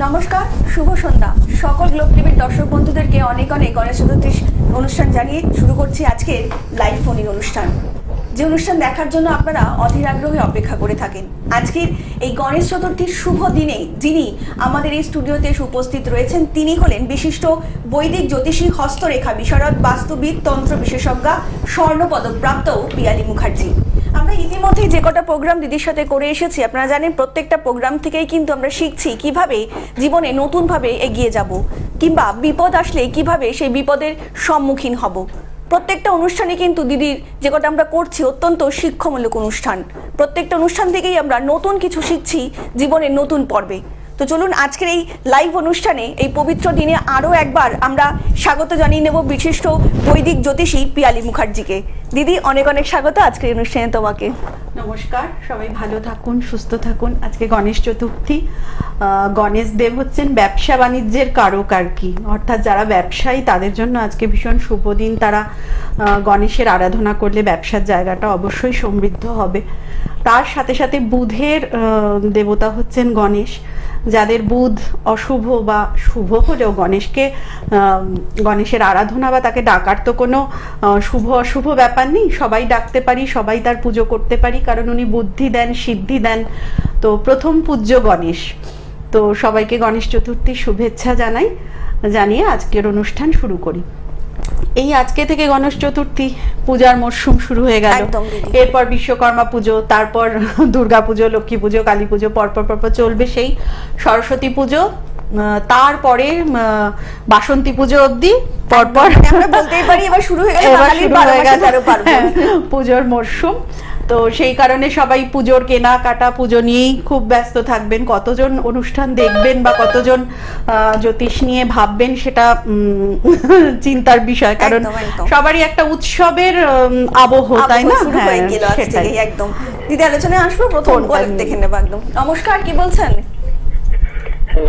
নমস্কার, শুভ সন্ধ্যা। সকল গ্লোব টিভির দর্শক বন্ধুদেরকে অনেক অনেক গণেশ চতুর্থীর অনুষ্ঠান জানিয়ে শুরু করছি আজকের লাইভ ফোনিং অনুষ্ঠান, যে অনুষ্ঠান দেখার জন্য আপনারা অধীর আগ্রহে অপেক্ষা করে থাকেন। আজকের এই গণেশ চতুর্থীর শুভ দিনে যিনি আমাদের এই স্টুডিওতে এসে উপস্থিত রয়েছেন তিনি হলেন বিশিষ্ট বৈদিক জ্যোতিষী, হস্তরেখা বিশারদ, বাস্তুবিদ, তন্ত্র বিশেষজ্ঞা, স্বর্ণপদকপ্রাপ্ত পিয়ালি মুখার্জি। আমরা ইতিমধ্যেই যে কটা প্রোগ্রাম দিদির সাথে করে এসেছি, আপনারা জানেন প্রত্যেকটা প্রোগ্রাম থেকেই কিন্তু আমরা শিখছি কিভাবে জীবনে নতুনভাবে এগিয়ে যাব, কিংবা বিপদ আসলে কিভাবে সেই বিপদের সম্মুখীন হব। প্রত্যেকটা অনুষ্ঠানে কিন্তু দিদির যে কটা আমরা করছি অত্যন্ত শিক্ষামূলক অনুষ্ঠান। প্রত্যেকটা অনুষ্ঠান থেকেই আমরা নতুন কিছু শিখছি জীবনের নতুন পর্বে। তো চলুন আজকের এই লাইভ অনুষ্ঠানে এই পবিত্র দিনে আরও একবার আমরা স্বাগত জানিয়ে নেব বিশিষ্ট বৈদিক জ্যোতিষী পিয়ালি মুখার্জিকে। দিদি, অনেক অনেক স্বাগত আজকের অনুষ্ঠানে তোমাকে। নমস্কার, সবাই ভালো থাকুন, সুস্থ থাকুন। আজকে গণেশ চতুর্থী। গণেশ দেব হচ্ছেন ব্যবসা বাণিজ্যের কারক আর কি, অর্থাৎ যারা ব্যবসায়ী তাদের জন্য আজকে ভীষণ শুভ দিন। তারা গণেশের আরাধনা করলে ব্যবসার জায়গাটা অবশ্যই সমৃদ্ধ হবে। তার সাথে সাথে বুধের দেবতা হচ্ছেন গণেশ। যাদের বুধ অশুভ বা শুভ হলেও গণেশের আরাধনা বা তাকে ডাকার তো কোনো শুভ অশুভ ব্যাপার নেই, সবাই ডাকতে পারি, সবাই তার পুজো করতে পারি, কারণ উনি বুদ্ধি দেন, সিদ্ধি দেন। তো প্রথম পূজ্য গণেশ। তো সবাইকে গণেশ চতুর্থীর শুভেচ্ছা জানিয়ে আজকের অনুষ্ঠান শুরু করি। এই আজকে থেকে গণেশ চতুর্থী, পূজার মরশুম শুরু হয়ে গেল। এরপর বিশ্বকর্মা পুজো, তারপর দুর্গা পুজো, লক্ষ্মী পুজো, কালী পুজো, পরপর চলবে সেই সরস্বতী পুজো, তারপরে বাসন্তী পুজো অবধি পরপর আমরা বলতেই পারি এবার শুরু হয়ে গেল পুজোর মরশুম। তো সেই কারণে সবাই পুজোর কেনাকাটা, পুজো নিয়েই খুব ব্যস্ত থাকবেন। কতজন অনুষ্ঠান দেখবেন বা কতজন জ্যোতিষ নিয়ে ভাববেন সেটা চিন্তার বিষয়, কারণ সবারই একটা উৎসবের আবহ, তাই না? একদম। দিদি, আলোচনায় আসবো, প্রথম দেখে নেব একদম। নমস্কার, কি বলছেন?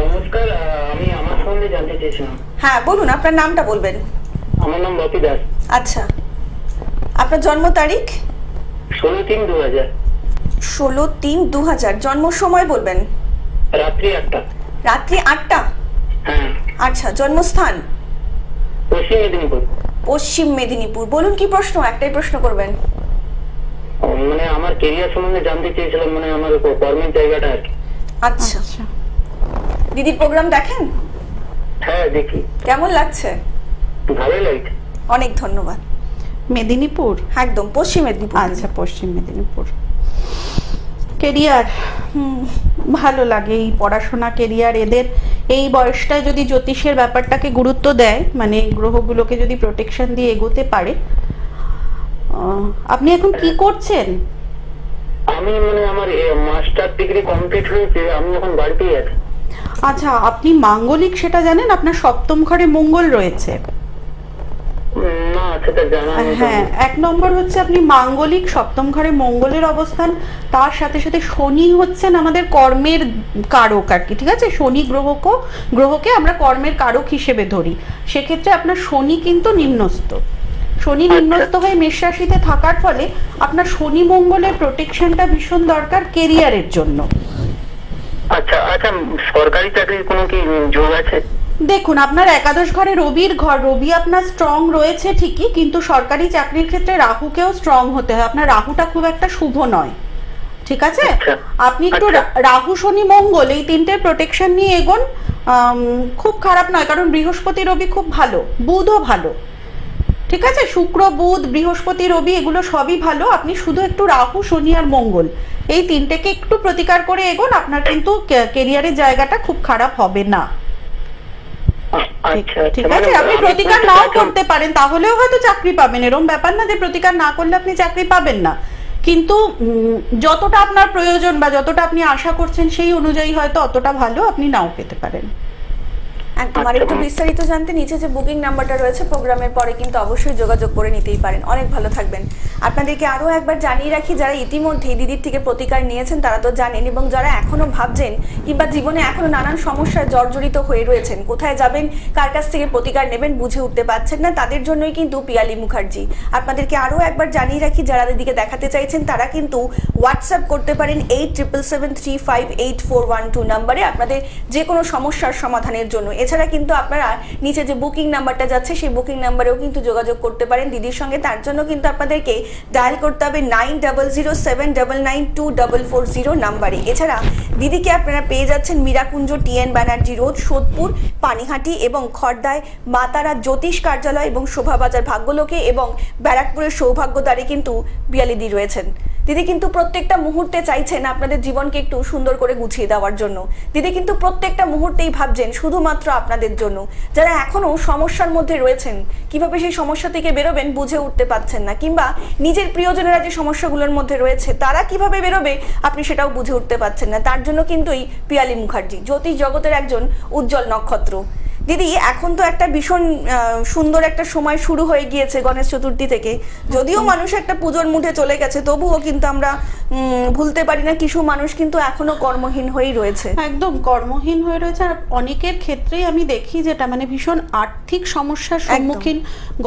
নমস্কার, আমি আমার সম্বন্ধে জানতে চেয়েছিলাম। হ্যাঁ বলুন, আপনার নামটা বলবেন। আমার নাম বাপি দাস। আচ্ছা, আপনার জন্ম তারিখ? 16/3/2000। 16/3/2000। জন্ম সময় বলবেন? রাত্রি 8টা। রাত্রি 8টা? হ্যাঁ। আচ্ছা, জন্মস্থান? পশ্চিম মেদিনীপুর। পশ্চিম মেদিনীপুর। বলুন, কি প্রশ্ন? একটাই প্রশ্ন করবেন? মানে আমার ক্যারিয়ার সম্বন্ধে জানতে চেয়েছিলাম, মানে আমার কর্মের জায়গাটা আর কি। আচ্ছা, দিদির প্রোগ্রাম দেখেন? হ্যাঁ, দেখি। কেমন লাগছে? ভালোই লাগছে। অনেক ধন্যবাদ। মেদিনীপুর? একদম পশ্চিম মেদিনীপুর। আচ্ছা, পশ্চিম মেদিনীপুর। কেরিয়ার ভালো লাগে, এই পড়াশোনা, কেরিয়ার, এদের এই বয়সটায় যদি জ্যোতিষের ব্যাপারটাকে গুরুত্ব দেয়, মানে গ্রহগুলোকে যদি প্রোটেকশন দিয়ে এগোতে পারে। আপনি এখন কি করছেন? আমি মানে আমার মাস্টার ডিগ্রি কমপ্লিট হয়েছে, আমি এখন বাড়িতেই আছি। আচ্ছা, আপনি মাঙ্গলিক সেটা জানেন? আপনার সপ্তম ঘরে মঙ্গল রয়েছে। না, সেটা জানা নেই। হ্যাঁ, 1 নম্বর হচ্ছে আপনি মাঙ্গলিক, সপ্তম ঘরে মঙ্গলের অবস্থান, তার সাথে সাথে শনি হচ্ছেন আমাদের কর্মের কারক আর কি, ঠিক আছে? শনি গ্রহকে আমরা কর্মের কারক হিসেবে ধরি। সেক্ষেত্রে আপনার শনি কিন্তু নিম্নস্থ। শনি নিম্নস্থ হয়ে মেষ রাশিতে থাকার ফলে আপনার শনি মঙ্গলের প্রোটেকশনটা ভীষণ দরকার কেরিয়ারের জন্য। আচ্ছা আচ্ছা, সরকারি চাকরির কোনো কি যোগ আছে? দেখুন, আপনার একাদশ ঘরে রবি আপনার স্ট্রং রয়েছে ঠিকই, কিন্তু সরকারি চাকরির ক্ষেত্রে রাহুকেও স্ট্রং হতে হয়। আপনার রাহুটা খুব একটা শুভ নয়, ঠিক আছে? আপনি একটু রাহু, শনি, মঙ্গল এই তিনটে প্রোটেকশন নিয়ে এগোন। খুব খারাপ নয়, কারণ বৃহস্পতি, রবি খুব ভালো, বুধও ভালো, ঠিক আছে? শুক্র, বুধ, বৃহস্পতি, রবি এগুলো সবই ভালো। আপনি শুধু একটু রাহু, শনি আর মঙ্গল এই তিনটেকে একটু প্রতিকার করে এগোন, আপনার কিন্তু ক্যারিয়ারের জায়গাটা খুব খারাপ হবে না। ঠিক আছে? আপনি প্রতিকার নাও করতে পারেন, তাহলেও হয়তো চাকরি পাবেন, এরকম ব্যাপার না যে প্রতিকার না করলে আপনি চাকরি পাবেন না, কিন্তু যতটা আপনার প্রয়োজন বা যতটা আপনি আশা করছেন সেই অনুযায়ী হয়তো অতটা ভালো আপনি নাও পেতে পারেন। একদম। আর একটু বিস্তারিত জানতে নিচে যে বুকিং নাম্বারটা রয়েছে প্রোগ্রামের পরে কিন্তু অবশ্যই যোগাযোগ করে নিতেই পারেন। অনেক ভালো থাকবেন। আপনাদেরকে আরও একবার জানিয়ে রাখি, যারা ইতিমধ্যেই দিদির থেকে প্রতিকার নিয়েছেন তারা তো জানেন, এবং যারা এখনো ভাবছেন কিংবা জীবনে এখনো নানান সমস্যায় জর্জরিত হয়ে রয়েছেন, কোথায় যাবেন, কার কাছ থেকে প্রতিকার নেবেন বুঝে উঠতে পারছেন না, তাদের জন্যই কিন্তু পিয়ালি মুখার্জি। আপনাদেরকে আরও একবার জানিয়ে রাখি, যারা দিদিকে দেখাতে চাইছেন তারা কিন্তু হোয়াটসঅ্যাপ করতে পারেন 8777358412 নাম্বারে আপনাদের যে কোনো সমস্যার সমাধানের জন্য। এছাড়া কিন্তু আপনারা নিচে যে বুকিং নাম্বারটা যাচ্ছে সেই বুকিং নাম্বারেও কিন্তু যোগাযোগ করতে পারেন দিদির সঙ্গে। তার জন্য কিন্তু আপনাদেরকে ডায়াল করতে হবে 9007992440 নাম্বারে। এছাড়া দিদিকে আপনারা পেয়ে যাচ্ছেন মীরাকুঞ্জ TN ব্যানার্জি রোড, সোদপুর, পানিহাটি এবং খড়দায় মাতারা জ্যোতিষ কার্যালয় এবং শোভাবাজার ভাগ্যলোকে এবং ব্যারাকপুরের সৌভাগ্যদ্বারে কিন্তু পিয়ালিদি রয়েছেন। দিদি কিন্তু প্রত্যেকটা মুহূর্তে চাইছেন আপনাদের জীবনকে একটু সুন্দর করে গুছিয়ে দেওয়ার জন্য। দিদি কিন্তু প্রত্যেকটা মুহূর্তেই ভাবছেন শুধুমাত্র আপনাদের জন্য। যারা এখনো সমস্যার মধ্যে রয়েছেন, কিভাবে সেই সমস্যা থেকে বেরোবেন বুঝে উঠতে পারছেন না, কিংবা নিজের প্রিয়জনেরা যে সমস্যাগুলোর মধ্যে রয়েছে তারা কিভাবে বেরোবে আপনি সেটাও বুঝে উঠতে পারছেন না, তার জন্য কিন্তু এই পিয়ালি মুখার্জি জ্যোতিষ জগতের একজন উজ্জ্বল নক্ষত্র। দিদি এখন তো একটা ভীষণ সুন্দর একটা সময় শুরু হয়ে গিয়েছে গণেশ চতুর্থী থেকে। যদিও মানুষ একটা পুজোর মুঠে চলে গেছে, তবুও কিন্তু আমরা ভুলতে পারি না কিছু মানুষ কিন্তু এখনো কর্মহীন হয়েই রয়েছে। একদম কর্মহীন হয়ে রয়েছে। আর অনেকের ক্ষেত্রেই আমি দেখি যেটা মানে ভীষণ আর্থিক সমস্যার সম্মুখীন,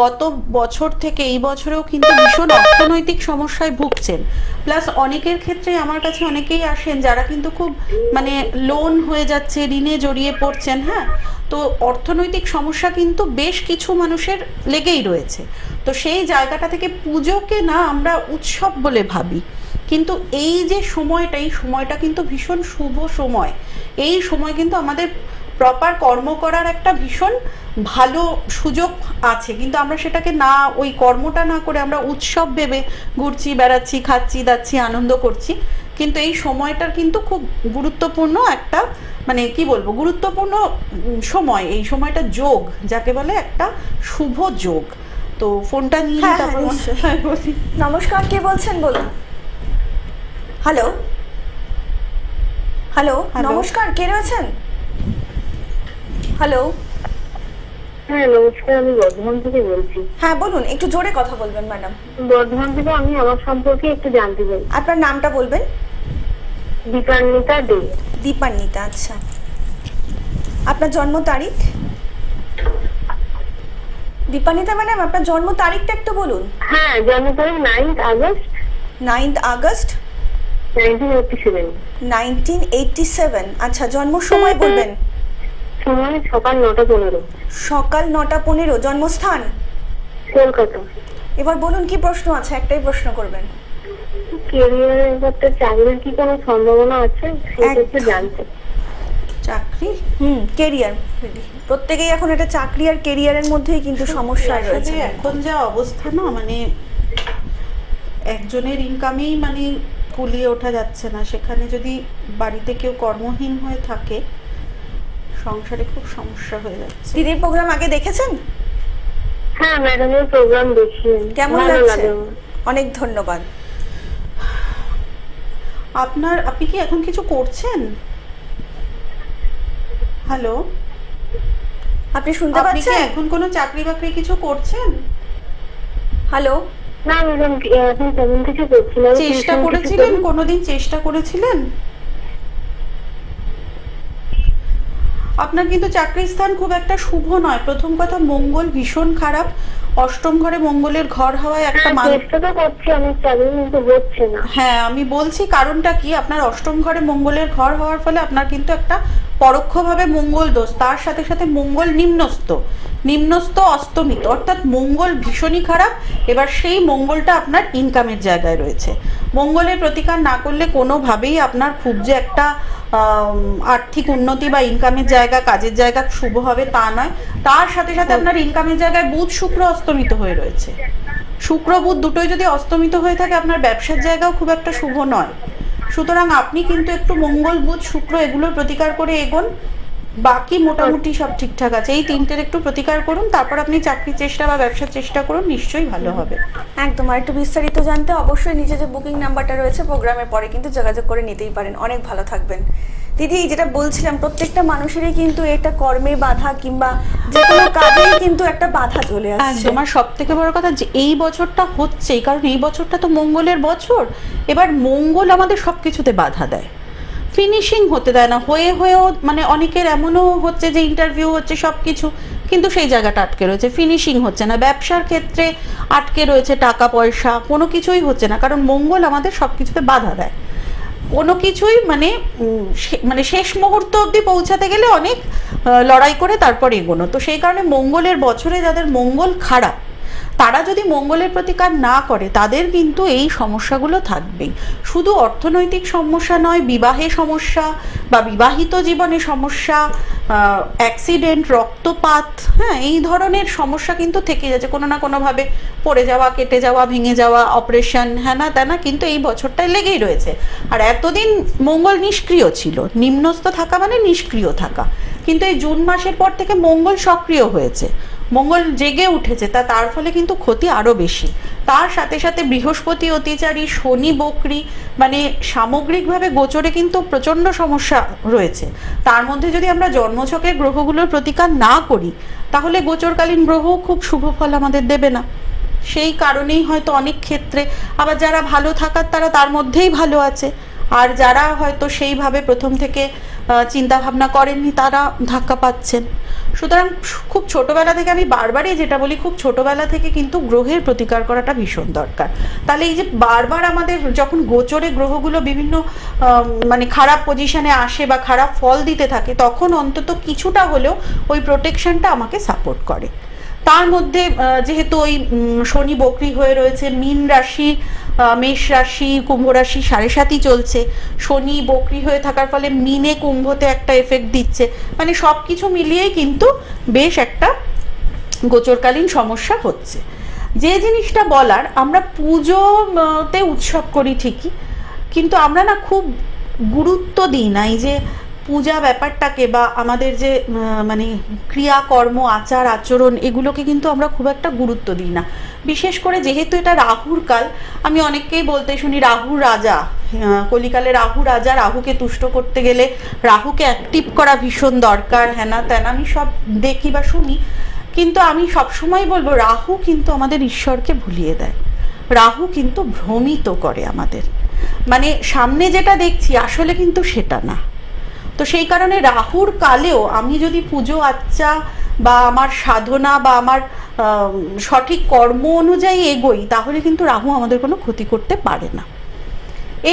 গত বছর থেকে এই বছরেও কিন্তু ভীষণ অর্থনৈতিক সমস্যায় ভুগছেন। প্লাস অনেকের ক্ষেত্রে আমার কাছে অনেকেই আসেন যারা কিন্তু খুব মানে লোন হয়ে যাচ্ছে, ঋণে জড়িয়ে পড়ছেন। হ্যাঁ, তো অর্থনৈতিক সমস্যা কিন্তু বেশ কিছু মানুষের লেগেই রয়েছে। তো সেই জায়গাটা থেকে পুজোকে না আমরা উৎসব বলে ভাবি, কিন্তু এই যে সময়টা, এই সময়টা কিন্তু ভীষণ শুভ সময়। এই সময় কিন্তু আমাদের প্রপার কর্ম করার একটা ভীষণ ভালো সুযোগ আছে, কিন্তু আমরা সেটাকে না, ওই কর্মটা না করে আমরা উৎসব ভেবে ঘুরছি, বেড়াচ্ছি, খাচ্ছি, দাচ্ছি, আনন্দ করছি। কিন্তু এই সময়টার কিন্তু খুব গুরুত্বপূর্ণ একটা মানে কি বলবো, গুরুত্বপূর্ণ সময়। এই সময়টা যোগ, যাকে বলে একটা শুভ যোগ। তো ফোনটা নিয়ে তারপর বলি। নমস্কার, কে বলছেন বলুন। হ্যালো হ্যালো, নমস্কার, কে রয়েছেন? হ্যালো, হ্যাঁ নমস্কার, আমি বর্ধমান থেকে বলছি। হ্যাঁ বলুন, একটু জোরে কথা বলবেন ম্যাডাম। বর্ধমান থেকে আমি আমার সম্পর্কে একটু জানতে চাই। আপনার নামটা বলবেন। দীপান্বিতা দে। দীপান্বিতা, আচ্ছা। আপনার জন্ম তারিখ? দীপান্বিতা ম্যাডাম আপনার জন্ম তারিখটা একটু বলুন। হ্যাঁ, জন্ম তারিখ 9th আগস্ট 9th আগস্ট 1987। 1987, আচ্ছা। জন্ম সময় বলবেন। সময় সকাল 9:15। সকাল 9:15। জন্মস্থান? কলকাতা। এবার বলুন কি প্রশ্ন আছে, একটাই প্রশ্ন করবেন। ক্যারিয়ারের ব্যাপারে চাকরির কি কোনো সম্ভাবনা আছে সেটা একটু জানতে। চাকরি, কেরিয়ার, প্রত্যেকেই এখন একটা চাকরি আর কেরিয়ারের মধ্যেই কিন্তু সমস্যা রয়েছে। এখন যা অবস্থা না, মানে একজনের ইনকামেই মানে কুলিয়ে ওঠা যাচ্ছে না, সেখানে যদি বাড়িতে কেউ কর্মহীন হয়ে থাকে সংসারে খুব সমস্যা হয়ে যাচ্ছে। দিদির প্রোগ্রাম আগে দেখেছেন? হ্যাঁ ম্যাডামের প্রোগ্রাম দেখি। কেমন লাগছে? অনেক ধন্যবাদ। আপনি কি এখন কিছু করছেন? হ্যালো, আপনি শুনতে আপনি কি পাচ্ছেন? এখন কোনো চাকরি বাকরি কিছু করছেন? হ্যালো, না ম্যাডাম, এখন তেমন কিছু করছি না। চেষ্টা করেছিলেন, কোনোদিন চেষ্টা করেছিলেন? আপনার কিন্তু চাকরির স্থান খুব একটা শুভ নয়। প্রথম কথা, মঙ্গল ভীষণ খারাপ। অষ্টম ঘরে মঙ্গলের ঘর হওয়ায় একটা চেষ্টা তো করছি আমি, চাকরি কিন্তু হচ্ছে না। হ্যাঁ, আমি বলছি কারণটা কি। আপনার অষ্টম ঘরে মঙ্গলের ঘর হওয়ার ফলে আপনার কিন্তু একটা পরোক্ষভাবে মঙ্গল দোষ, তার সাথে সাথে মঙ্গল নিম্নস্থ অস্তমিত, অর্থাৎ মঙ্গল ভীষণই খারাপ। এবার সেই মঙ্গলটা আপনার ইনকামের জায়গায় রয়েছে। মঙ্গলের প্রতিকার না করলে কোনোভাবেই আপনার খুব যে একটা আর্থিক উন্নতি বা ইনকামের জায়গা, কাজের জায়গা শুভ হবে তা নয়। তার সাথে সাথে আপনার ইনকামের জায়গায় বুধ শুক্র অস্তমিত হয়ে রয়েছে। শুক্র বুধ দুটোই যদি অস্তমিত হয়ে থাকে আপনার ব্যবসার জায়গাও খুব একটা শুভ নয়। সুতরাং আপনি কিন্তু একটু মঙ্গল বুধ শুক্র এগুলোর প্রতিকার করে এগোন, বাকি মোটামুটি সব ঠিকঠাক আছে। এই তিনটের একটু প্রতিকার করুন, তারপর আপনি চাকরির চেষ্টা বা ব্যবসার চেষ্টা করুন, নিশ্চয়ই ভালো হবে। একদম। আর একটু বিস্তারিত জানতে অবশ্যই নিচে যে বুকিং নাম্বারটা রয়েছে প্রোগ্রামের পরে কিন্তু যোগাযোগ করে নিতেই পারেন। অনেক ভালো থাকবেন। দিদি যেটা বলছিলাম, প্রত্যেকটা মানুষেরই কিন্তু একটা কর্মে বাধা কিংবা যে কোনো কাজেই কিন্তু একটা বাধা চলে আসছে। একদম। আর সব থেকে বড় কথা যে এই বছরটা হচ্ছেই, কারণ এই বছরটা তো মঙ্গলের বছর। এবার মঙ্গল আমাদের সবকিছুতে বাধা দেয়, ফিনিশিং হতে দেয় না। হয়েও মানে অনেকের এমনও হচ্ছে যে ইন্টারভিউ হচ্ছে সবকিছু, কিন্তু সেই জায়গাটা আটকে রয়েছে, ফিনিশিং হচ্ছে না। ব্যবসার ক্ষেত্রে আটকে রয়েছে, টাকা পয়সা কোনো কিছুই হচ্ছে না, কারণ মঙ্গল আমাদের সবকিছুতে বাধা দেয়। কোনো কিছুই মানে শেষ মুহূর্ত অবধি পৌঁছাতে গেলে অনেক লড়াই করে তারপর এগোনো। তো সেই কারণে মঙ্গলের বছরে যাদের মঙ্গল খারাপ, তারা যদি মঙ্গলের প্রতিকার না করে তাদের কিন্তু এই সমস্যাগুলো থাকবেই। শুধু অর্থনৈতিক সমস্যা নয়, বিবাহে সমস্যা বা বিবাহিত জীবনে সমস্যা, অ্যাক্সিডেন্ট, রক্তপাত, হ্যাঁ, এই ধরনের সমস্যা কিন্তু থেকে যাচ্ছে। কোনো না কোনোভাবে পড়ে যাওয়া, কেটে যাওয়া, ভেঙে যাওয়া, অপারেশন, হ্যাঁ না তা না, কিন্তু এই বছরটায় লেগেই রয়েছে। আর এতদিন মঙ্গল নিষ্ক্রিয় ছিল, নিম্নস্থ থাকা মানে নিষ্ক্রিয় থাকা, কিন্তু এই জুন মাসের পর থেকে মঙ্গল সক্রিয় হয়েছে, মঙ্গল জেগে উঠেছে, তার ফলে কিন্তু ক্ষতি আরো বেশি। তার সাথে সাথে বৃহস্পতি অতিচারী, শনি বক্রী, মানে সামগ্রিকভাবে গোচরে কিন্তু প্রচন্ড সমস্যা রয়েছে। তার মধ্যে যদি আমরা জন্মছকের গ্রহগুলোর প্রতিকার না করি, তাহলে গোচরকালীন গ্রহ খুব শুভ ফল আমাদের দেবে না। সেই কারণেই হয়তো অনেক ক্ষেত্রে আবার যারা ভালো থাকার তারা তার মধ্যেই ভালো আছে, আর যারা হয়তো সেইভাবে প্রথম থেকে চিন্তা ভাবনা করেননি তারা ধাক্কা পাচ্ছেন। সুতরাং খুব ছোটবেলা থেকে, আমি বারবারই যেটা বলি, খুব ছোটবেলা থেকে কিন্তু গ্রহের প্রতিকার করাটা ভীষণ দরকার। তাহলে এই যে বারবার আমাদের যখন গোচরে গ্রহগুলো বিভিন্ন মানে খারাপ পজিশনে আসে বা খারাপ ফল দিতে থাকে, তখন অন্তত কিছুটা হলেও ওই প্রোটেকশনটা আমাকে সাপোর্ট করে। তার মধ্যে যেহেতু ওই শনি বক্রী হয়ে রয়েছে, মীন রাশি, মেষ রাশি, কুম্ভ রাশি 7.5 চলছে, শনি বক্রী হয়ে থাকার ফলে মিনে কুম্ভতে একটা এফেক্ট দিচ্ছে, মানে সবকিছু মিলিয়েই কিন্তু বেশ একটা গোচরকালীন সমস্যা হচ্ছে। যে জিনিসটা বলার, আমরা পুজোতে উৎসব করি ঠিকই, কিন্তু আমরা না খুব গুরুত্ব দিই না এই যে পূজা ব্যাপারটাকে, বা আমাদের যে মানে ক্রিয়াকর্ম, আচার আচরণ, এগুলোকে কিন্তু আমরা খুব একটা গুরুত্ব দিই না। বিশেষ করে যেহেতু এটা রাহুর কাল, আমি অনেককেই বলতে শুনি রাহুর রাজা, কলিকালে রাহু রাজা, রাহুকে তুষ্ট করতে গেলে রাহুকে অ্যাক্টিভ করা ভীষণ দরকার, হ্যানা ত্যানা, আমি সব দেখি বা শুনি। কিন্তু আমি সবসময় বলবো, রাহু কিন্তু আমাদের ঈশ্বরকে ভুলিয়ে দেয়, রাহু কিন্তু ভ্রমিত করে আমাদের, মানে সামনে যেটা দেখছি আসলে কিন্তু সেটা না। তো সেই কারণে রাহুর কালেও আমি যদি পুজো আচ্চা বা আমার সাধনা বা আমার সঠিক কর্ম অনুযায়ী এগোই, তাহলে কিন্তু রাহু আমাদের কোনো ক্ষতি করতে পারে না।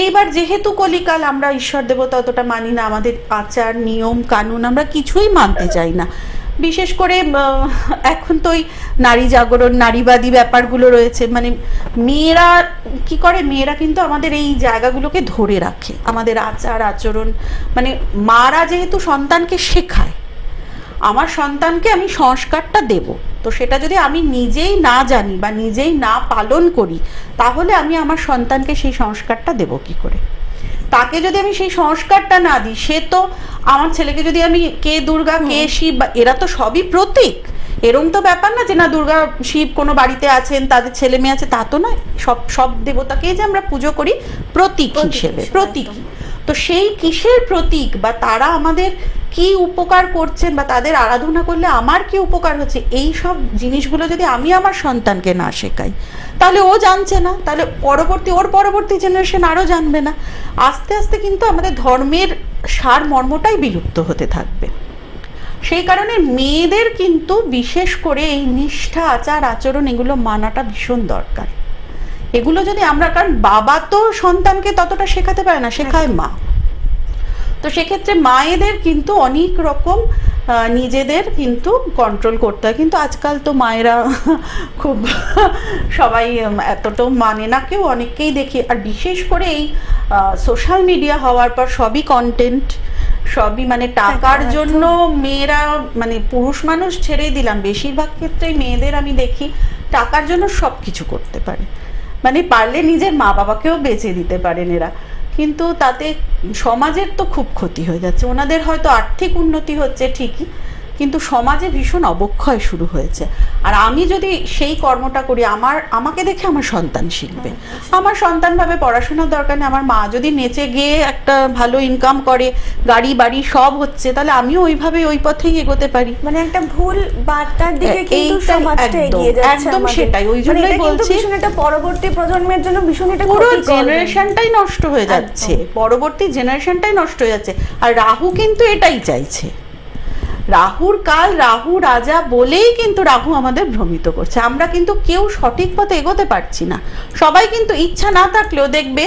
এইবার যেহেতু কলিকাল, আমরা ঈশ্বর দেবতা অতটা মানি না, আমাদের আচার নিয়ম কানুন আমরা কিছুই মানতে চাই না। বিশেষ করে এখন তো ওই নারী জাগরণ, নারীবাদী ব্যাপারগুলো রয়েছে, মানে মেয়েরা কি করে, মেয়েরা কিন্তু আমাদের এই জায়গাগুলোকে ধরে রাখে, আমাদের আচার আচরণ, মানে মারা যেহেতু সন্তানকে শেখায়, আমার সন্তানকে আমি সংস্কারটা দেব, তো সেটা যদি আমি নিজেই না জানি বা নিজেই না পালন করি, তাহলে আমি আমার সন্তানকে সেই সংস্কারটা দেব কি করে? তাকে যদি আমি সেই সংস্কারটা না দিই, সে তো আমার ছেলেকে যদি আমি কে দুর্গা কে শিব, এরা তো সবই প্রতীক, এরম তো ব্যাপার না যে না দুর্গা শিব কোনো বাড়িতে আছেন, তাদের ছেলে মেয়ে আছে, তা তো নয়। সব দেবতাকেই যে আমরা পুজো করি প্রতীক হিসেবে, প্রতীক। তো সেই কিসের প্রতীক, বা তারা আমাদের কি উপকার করছেন, বা তাদের আরাধনা করলে আমার কি উপকার হচ্ছে, এই সব জিনিসগুলো যদি আমি আমার সন্তানকে না শেখাই, তাহলে ও জানছে না, তাহলে ওর পরবর্তী জেনারেশন আরো জানবে না। আস্তে আস্তে কিন্তু আমাদের ধর্মের সার মর্মটাই বিলুপ্ত হতে থাকবে। সেই কারণে মেয়েদের কিন্তু বিশেষ করে এই নিষ্ঠা, আচার আচরণ, এগুলো মানাটা ভীষণ দরকার। এগুলো যদি আমরা, কারণ বাবা তো সন্তানকে ততটা শেখাতে পারে না, শেখায় মা। তো সেক্ষেত্রে মায়েদের কিন্তু অনেক রকম নিজেদের কিন্তু কন্ট্রোল করতে হয়, কিন্তু আজকাল তো মায়েরা খুব সবাই এতটাও মানে না, কেউ অনেককেই দেখি। আর বিশেষ করে এই সোশ্যাল মিডিয়া হওয়ার পর সবই কন্টেন্ট, সবই মানে টাকার জন্য মেয়েরা, মানে পুরুষ মানুষ ছেড়েই দিলাম, বেশিরভাগ ক্ষেত্রেই মেয়েদের আমি দেখি টাকার জন্য সব কিছু করতে পারে, মানে পারলে নিজের মা বাবাকেও বেঁচে দিতে পারেন এরা, কিন্তু তাতে সমাজের তো খুব ক্ষতি হয়ে যাচ্ছে। ওনাদের হয়তো আর্থিক উন্নতি হচ্ছে ঠিকই, কিন্তু সমাজে ভীষণ অবক্ষয় শুরু হয়েছে। আর আমি যদি সেই কর্মটা করি, আমাকে দেখে আমার সন্তান শিখবে। আমার সন্তান ভাবে পড়াশোনার দরকার নেই, আমার মা যদি নেচে গিয়ে একটা ভালো ইনকাম করে, গাড়ি বাড়ি সব হচ্ছে, তাহলে আমিও ওইভাবে ওই পথেই এগোতে পারি। মানে একটা ভুল বার্তার দিকে কিন্তু এইটাই সমাজটা একদম, এগিয়ে যাচ্ছে একদম আমাদের। সেটাই, ওই মানে জন্যই এটা কিন্তু বলছি ভীষণ একটা পরবর্তী প্রজন্মের জন্য ভীষণ এটা পুরো ক্ষতিকর। জেনারেশনটাই নষ্ট হয়ে যাচ্ছে, পরবর্তী জেনারেশনটাই নষ্ট হয়ে যাচ্ছে। আর রাহু কিন্তু এটাই চাইছে। রাহুর কাল, রাহু রাজা বলেই কিন্তু রাহু আমাদের ভ্রমিত করছে। আমরা কিন্তু কেউ সঠিক পথে এগোতে পারছি না। সবাই কিন্তু ইচ্ছা না থাকলেও দেখবে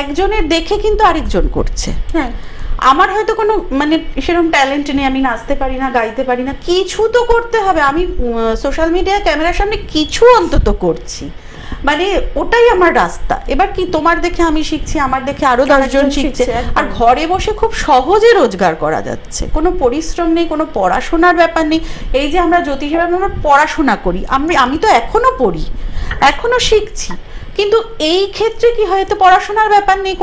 একজনের দেখে কিন্তু আরেকজন করছে। হ্যাঁ, আমার হয়তো কোনো মানে সেরকম ট্যালেন্ট নেই, আমি নাচতে পারি না, গাইতে পারি না, কিছু তো করতে হবে। আমি সোশ্যাল মিডিয়া ক্যামেরার সামনে কিছু অন্তত করছি, মানে ওটাই আমার রাস্তা। এবার কি তোমার দেখে আমি শিখছি, আমার দেখে আরো 10 জন শিখছে, আর ঘরে বসে খুব সহজে রোজগার করা যাচ্ছে। কোনো পরিশ্রম নেই, কোনো পড়াশোনার ব্যাপার নেই। এই যে আমরা জ্যোতিষী আমরা পড়াশোনা করি, আমি তো এখনো পড়ি, এখনো শিখছি, কিন্তু এই ক্ষেত্রে কি হয়তো পড়াশোনার ব্যাপার নেই,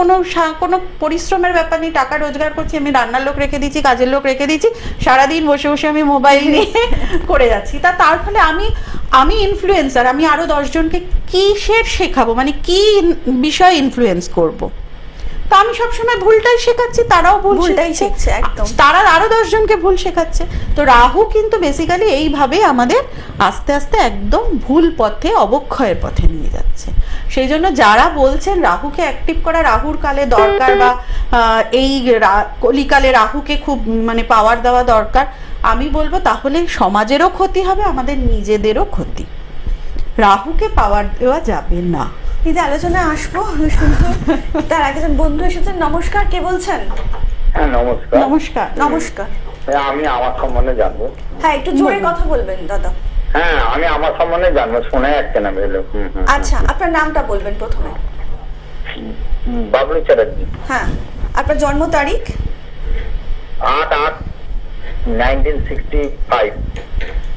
কোনো পরিশ্রমের ব্যাপার নেই, টাকা রোজগার করছি, আমি রান্নার লোক রেখে দিচ্ছি, কাজের লোক রেখে দিচ্ছি, সারাদিন বসে বসে আমি মোবাইল নিয়ে করে যাচ্ছি। তার ফলে আমি ইনফ্লুয়েন্সার, আমি আরো 10 জনকে কিসের শেখাবো, মানে কি বিষয়ে ইনফ্লুয়েন্স করব। তো আমি সবসময় ভুলটাই শেখাচ্ছি, তারাও ভুলটাই শিখছে, একদম তারা আরো 10 জনকে ভুল শেখাচ্ছে। তো রাহু কিন্তু বেসিক্যালি এইভাবে আমাদের আস্তে আস্তে একদম ভুল পথে, অবক্ষয়ের পথে নিয়ে যাচ্ছে। সেই জন্য যারা বলছেন রাহুকে অ্যাক্টিভ করা রাহুর কালে দরকার, বা এই কলিকালে রাহুকে খুব মানে পাওয়ার দেওয়া দরকার, আমি বলবো তাহলে সমাজেরও ক্ষতি হবে, আমাদের নিজেদেরও ক্ষতি। রাহুকে পাওয়ার দেওয়া যাবে না। এই যে আলোচনায় আসবো, তার আগে একজন বন্ধু এসেছেন। নমস্কার, কে বলছেন? হ্যাঁ নমস্কার। নমস্কার। নমস্কার। আমি আমার সম্বন্ধে জানবো। হ্যাঁ, একটু জোরে কথা বলবেন দাদা। হ্যাঁ আমি আমার সম্বন্ধে জানবো, শোনা যাচ্ছে না বেরো। আচ্ছা, আপনার নামটা বলবেন প্রথমে। বাবলু চ্যাটার্জি। হ্যাঁ, আপনার জন্ম তারিখ? 8/8/1965।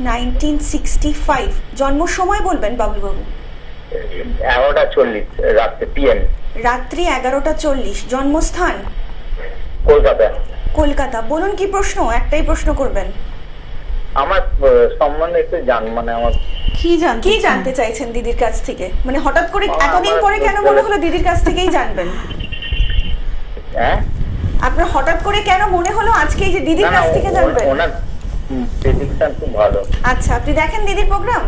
1965। জন্ম সময় বলবেন বাবলু বাবু? 11:40 রাত্রে PM। রাত্রি 11:40। জন্মস্থান? কলকাতা। কলকাতা। বলুন কি প্রশ্ন? একটাই প্রশ্ন করবেন। আমার সম্বন্ধে একটু মানে আমার কি জানতে চাইছেন দিদির কাছ থেকে? মানে হঠাৎ করে এতদিন পরে কেন মনে হলো দিদির কাছ থেকেই জানবেন? হ্যাঁ, আপনার হঠাৎ করে কেন মনে হলো আজকে এই যে দিদির কাছ থেকে জানবেন? ওনার প্রেডিকশন খুব ভালো। আচ্ছা, আপনি দেখেন দিদির প্রোগ্রাম?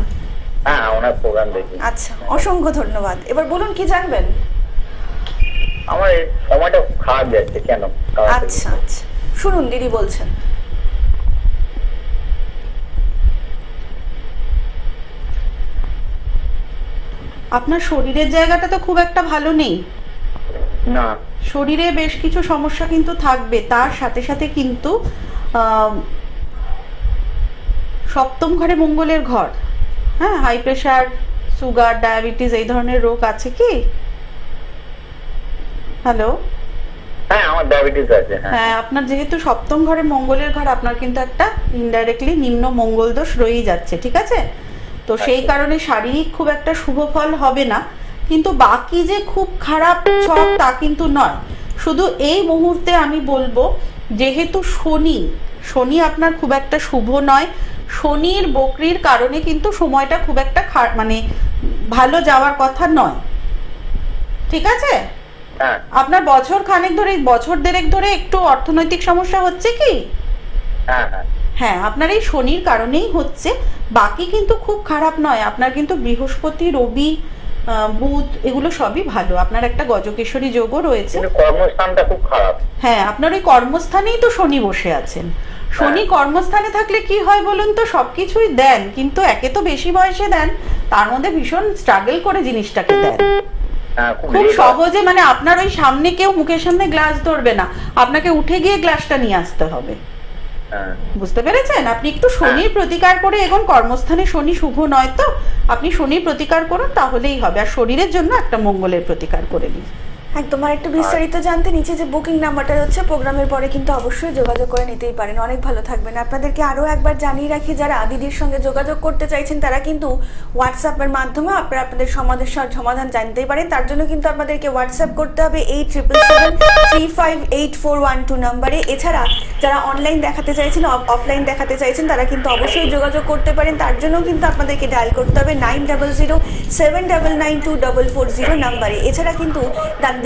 হ্যাঁ, ওনার প্রোগ্রাম দেখি। আচ্ছা, অসংখ্য ধন্যবাদ। এবার বলুন কি জানবেন? আমার এই সময়টা খুব খারাপ যাচ্ছে, কেন? আচ্ছা আচ্ছা, শুনুন দিদি বলছেন। আপনার শরীরের জায়গাটা তো খুব একটা ভালো নেই। না, শরীরে বেশ কিছু সমস্যা কিন্তু থাকবে, তার সাথে সাথে কিন্তু সপ্তম ঘরে মঙ্গলের ঘর। হ্যাঁ, হাই প্রেশার, সুগার, ডায়াবেটিস এই ধরনের রোগ আছে কি? হ্যালো? হ্যাঁ আমার ডায়াবেটিস আছে। হ্যাঁ, আপনার যেহেতু সপ্তম ঘরে মঙ্গলের ঘর, আপনার কিন্তু একটা ইনডাইরেক্টলি নিম্ন মঙ্গল দোষ রয়েই যাচ্ছে, ঠিক আছে? তো সেই কারণে শারীরিক খুব একটা শুভ ফল হবে না, কিন্তু বাকি যে খুব খারাপ ছক তা কিন্তু নয়। শুধু এই মুহূর্তে আমি বলবো, যেহেতু শনি আপনার খুব একটা শুভ নয়, শনির বকরির কারণে কিন্তু সময়টা খুব একটা মানে ভালো যাওয়ার কথা নয়, ঠিক আছে? আপনার বছর খানেক ধরে, বছর দেড়েক ধরে একটু অর্থনৈতিক সমস্যা হচ্ছে কি? হ্যাঁ, আপনার এই শনির কারণেই হচ্ছে, বাকি কিন্তু খুব খারাপ নয়। আপনার কিন্তু বৃহস্পতি, রবি, বুধ এগুলো সবই ভালো। আপনার একটা গজকেশরী যোগও রয়েছে। কর্মস্থানটা খুব খারাপ। হ্যাঁ, আপনার ওই কর্মস্থানেই তো শনি বসে আছেন। শনি কর্মস্থানে থাকলে কি হয় বলুন তো? সবকিছুই দেন, কিন্তু একে তো বেশি বয়সে দেন, তার মধ্যে ভীষণ স্ট্রাগল করে জিনিসটাকে দেন। খুব সহজে, মানে আপনার ওই সামনে কেউ মুখের সামনে গ্লাস ধরবে না, আপনাকে উঠে গিয়ে গ্লাসটা নিয়ে আসতে হবে। বুঝতে পেরেছেন? আপনি একটু শনির প্রতিকার করে এগোন। কর্মস্থানে শনি শুভ নয়, তো আপনি শনির প্রতিকার করুন, তাহলেই হবে। আর শরীরের জন্য একটা মঙ্গলের প্রতিকার করে নিন। একদম। আর একটু বিস্তারিত জানতে নিচে যে বুকিং নাম্বারটা হচ্ছে প্রোগ্রামের পরে কিন্তু অবশ্যই যোগাযোগ করে নিতেই পারেন। অনেক ভালো থাকবেন। আপনাদেরকে আরও একবার জানিয়ে রাখি, যারা দিদির সঙ্গে যোগাযোগ করতে চাইছেন তারা কিন্তু হোয়াটসঅ্যাপের মাধ্যমে আপনারা আপনাদের সমস্যার সমাধান জানতেই পারেন। তার জন্য কিন্তু আপনাদেরকে হোয়াটসঅ্যাপ করতে হবে 8777358412 নাম্বারে। এছাড়া যারা অনলাইন দেখাতে চাইছেন, অফলাইন দেখাতে চাইছেন, তারা কিন্তু অবশ্যই যোগাযোগ করতে পারেন। তার জন্য কিন্তু আপনাদেরকে ডায়াল করতে হবে 9007992440 নাম্বারে। এছাড়া কিন্তু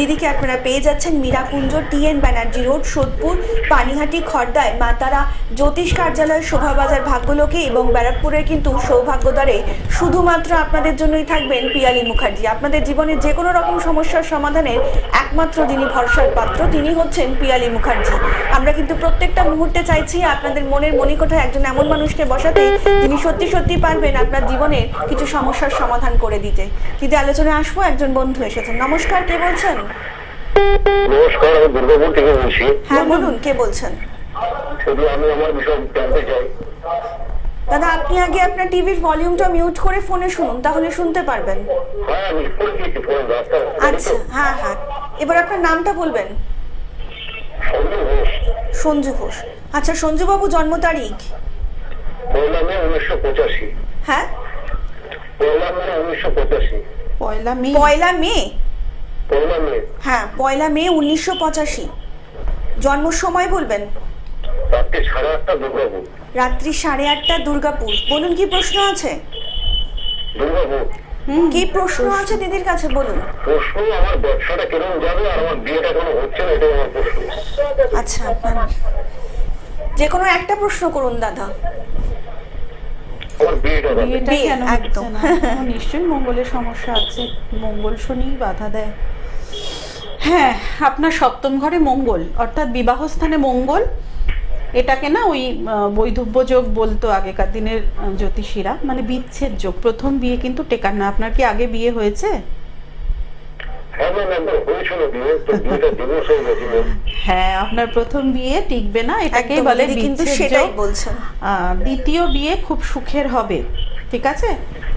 দিদিকে আপনারা পেয়ে যাচ্ছেন মীরাকুঞ্জ, TN ব্যানার্জি রোড, সোদপুর, পানিহাটি, খড়দায় মা তারা জ্যোতিষ কার্যালয়, শোভাবাজার, ভাগ্যলোকে এবং ব্যারাকপুরের কিন্তু সৌভাগ্যদ্বারে শুধুমাত্র আপনাদের জন্যই থাকবেন পিয়ালি মুখার্জি। আপনাদের জীবনের যে কোনো রকম সমস্যার সমাধানের একমাত্র যিনি ভরসার পাত্র, তিনি হচ্ছেন পিয়ালি মুখার্জি। আমরা কিন্তু প্রত্যেকটা মুহূর্তে চাইছি আপনাদের মনের মণিকোঠায় একজন এমন মানুষকে বসাতে যিনি সত্যি সত্যি পারবেন আপনার জীবনের কিছু সমস্যার সমাধান করে দিতে। দিদি, আলোচনায় আসবো। একজন বন্ধু এসেছেন। নমস্কার, কে বলছেন? নমস্কার, আমি দুর্গাপুর থেকে বলছি। হ্যাঁ বলুন, কে বলছেন? শুধু আমি আমার বিষয় জানতে চাই। দাদা, আপনি আগে আপনার টিভির ভলিউমটা মিউট করে ফোনে শুনুন, তাহলে শুনতে পারবেন। হ্যাঁ, আমি করে দিয়েছি ফোন রাস্তা। আচ্ছা, হ্যাঁ হ্যাঁ, এবার আপনার নামটা বলবেন। সঞ্জু ঘোষ। সঞ্জু ঘোষ। আচ্ছা সঞ্জু বাবু, জন্ম তারিখ? 1 মে 1985। হ্যাঁ, 1 মে 1985। পয়লা মে। পয়লা মে। 1 মে। হ্যাঁ, পয়লা মে 1985। জন্ম সময় বলবেন? রাত্রি 8:30 দুর্গাপুর। রাত্রি 8:30 দুর্গাপুর। বলুন, কি প্রশ্ন আছে? দুর্গাপুর। কি প্রশ্ন আছে দিদির কাছে, বলুন। প্রশ্ন, আমার ব্যবসাটা কেমন যাবে আর আমার বিয়েটা এখনো হচ্ছে না, এটাই আমার প্রশ্ন। আচ্ছা, আপনার যে কোনো একটা প্রশ্ন করুন দাদা। আমার বিয়েটা হবে। বিয়েটা বিয়ে, কেন একদম। হচ্ছে না? নিশ্চয়ই মঙ্গলের সমস্যা আছে। মঙ্গল শনি বাধা দেয়। হ্যাঁ, আপনার সপ্তম ঘরে মঙ্গল, অর্থাৎ বিবাহস্থানে মঙ্গল। এটাকে না ওই বৈধব্য যোগ বলতো আগেকার দিনের জ্যোতিষীরা, মানে বিচ্ছেদ যোগ। প্রথম বিয়ে কিন্তু টেকার না। আপনার কি আগে বিয়ে হয়েছে? হ্যাঁ ম্যাম, একবার হয়েছিল বিয়ে, তো বিয়েটা ডিভোর্স হয়ে গেছিল। হ্যাঁ, আপনার প্রথম বিয়ে টিকবে না, এটাকেই একদম, বলে দিদি কিন্তু বিচ্ছেদ সেটাই যোগ। বলছেন। দ্বিতীয় বিয়ে খুব সুখের হবে, ঠিক আছে?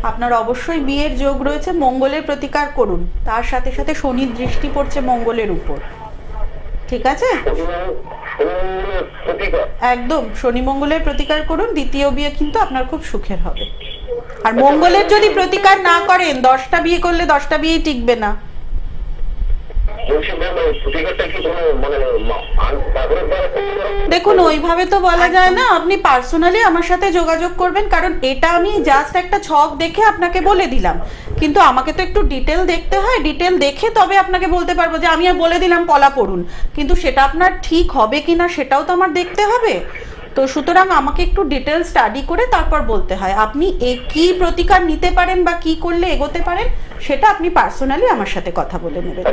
আপনার অবশ্যই বিয়ের যোগ রয়েছে। মঙ্গলের প্রতিকার করুন, তার সাথে সাথে শনির দৃষ্টি পড়ছে মঙ্গলের উপর, ঠিক আছে? একদম শনি মঙ্গলের প্রতিকার করুন। দ্বিতীয় বিয়ে কিন্তু আপনার খুব সুখের হবে। আর মঙ্গলের যদি প্রতিকার না করেন, 10টা বিয়ে করলে 10টা বিয়েই টিকবে না। দেখুন, ওইভাবে তো বলা যায় না। আপনি পার্সোনালি আমার সাথে যোগাযোগ করবেন, কারণ এটা আমি জাস্ট একটা ছক দেখে আপনাকে বলে দিলাম, কিন্তু আমাকে তো একটু ডিটেল দেখতে হয়। ডিটেল দেখে তবে আপনাকে বলতে পারবো যে আমি আর বলে দিলাম কলা পড়ুন, কিন্তু সেটা আপনার ঠিক হবে কিনা সেটাও তো আমার দেখতে হবে। তো সুতরাং আমাকে একটু ডিটেল স্টাডি করে তারপর বলতে হয়। আপনি কি প্রতিকার নিতে পারেন বা কি করলে এগোতে পারেন, সেটা আপনি পার্সোনালি আমার সাথে কথা বলে নেবেন।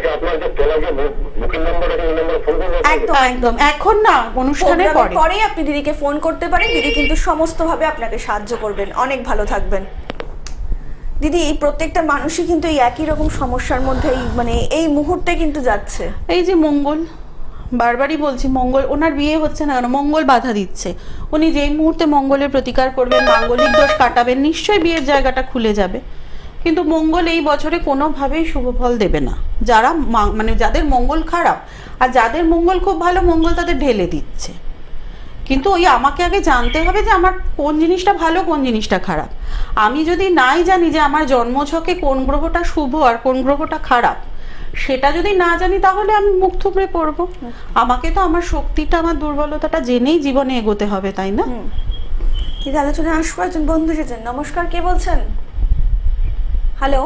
একদম একদম, এখন না, অনুষ্ঠানের পরে আপনি দিদিকে ফোন করতে পারেন। দিদি কিন্তু সমস্তভাবে আপনাকে সাহায্য করবেন। অনেক ভালো থাকবেন দিদি। এই প্রত্যেকটা মানুষই কিন্তু এই একই রকম সমস্যার মধ্যে মানে এই মুহূর্তে কিন্তু যাচ্ছে। এই যে মঙ্গল, বারবারই বলছি, মঙ্গল, ওনার বিয়ে হচ্ছে না কেন? মঙ্গল বাধা দিচ্ছে। উনি যেই মুহূর্তে মঙ্গলের প্রতিকার করবেন, মাঙ্গলিক দোষ কাটাবেন, নিশ্চয়ই বিয়ের জায়গাটা খুলে যাবে। কিন্তু মঙ্গল এই বছরে কোনোভাবেই শুভ ফল দেবে না। যারা মানে যাদের মঙ্গল খারাপ, আর যাদের মঙ্গল খুব ভালো, মঙ্গল তাদের ঢেলে দিচ্ছে। কিন্তু ওই আমাকে আগে জানতে হবে যে আমার কোন জিনিসটা ভালো, কোন জিনিসটা খারাপ। আমি যদি নাই জানি যে আমার জন্মছকে কোন গ্রহটা শুভ আর কোন গ্রহটা খারাপ, সেটা যদি না জানি, তাহলে আমি মুখ থুবড়ে পড়বো। আমাকে তো আমার শক্তিটা, আমার দুর্বলতাটা জেনেই জীবনে এগোতে হবে, তাই না? দিদি, আলোচনায় আসবো। একজন বন্ধু এসেছেন। নমস্কার, কে বলছেন? হ্যালো,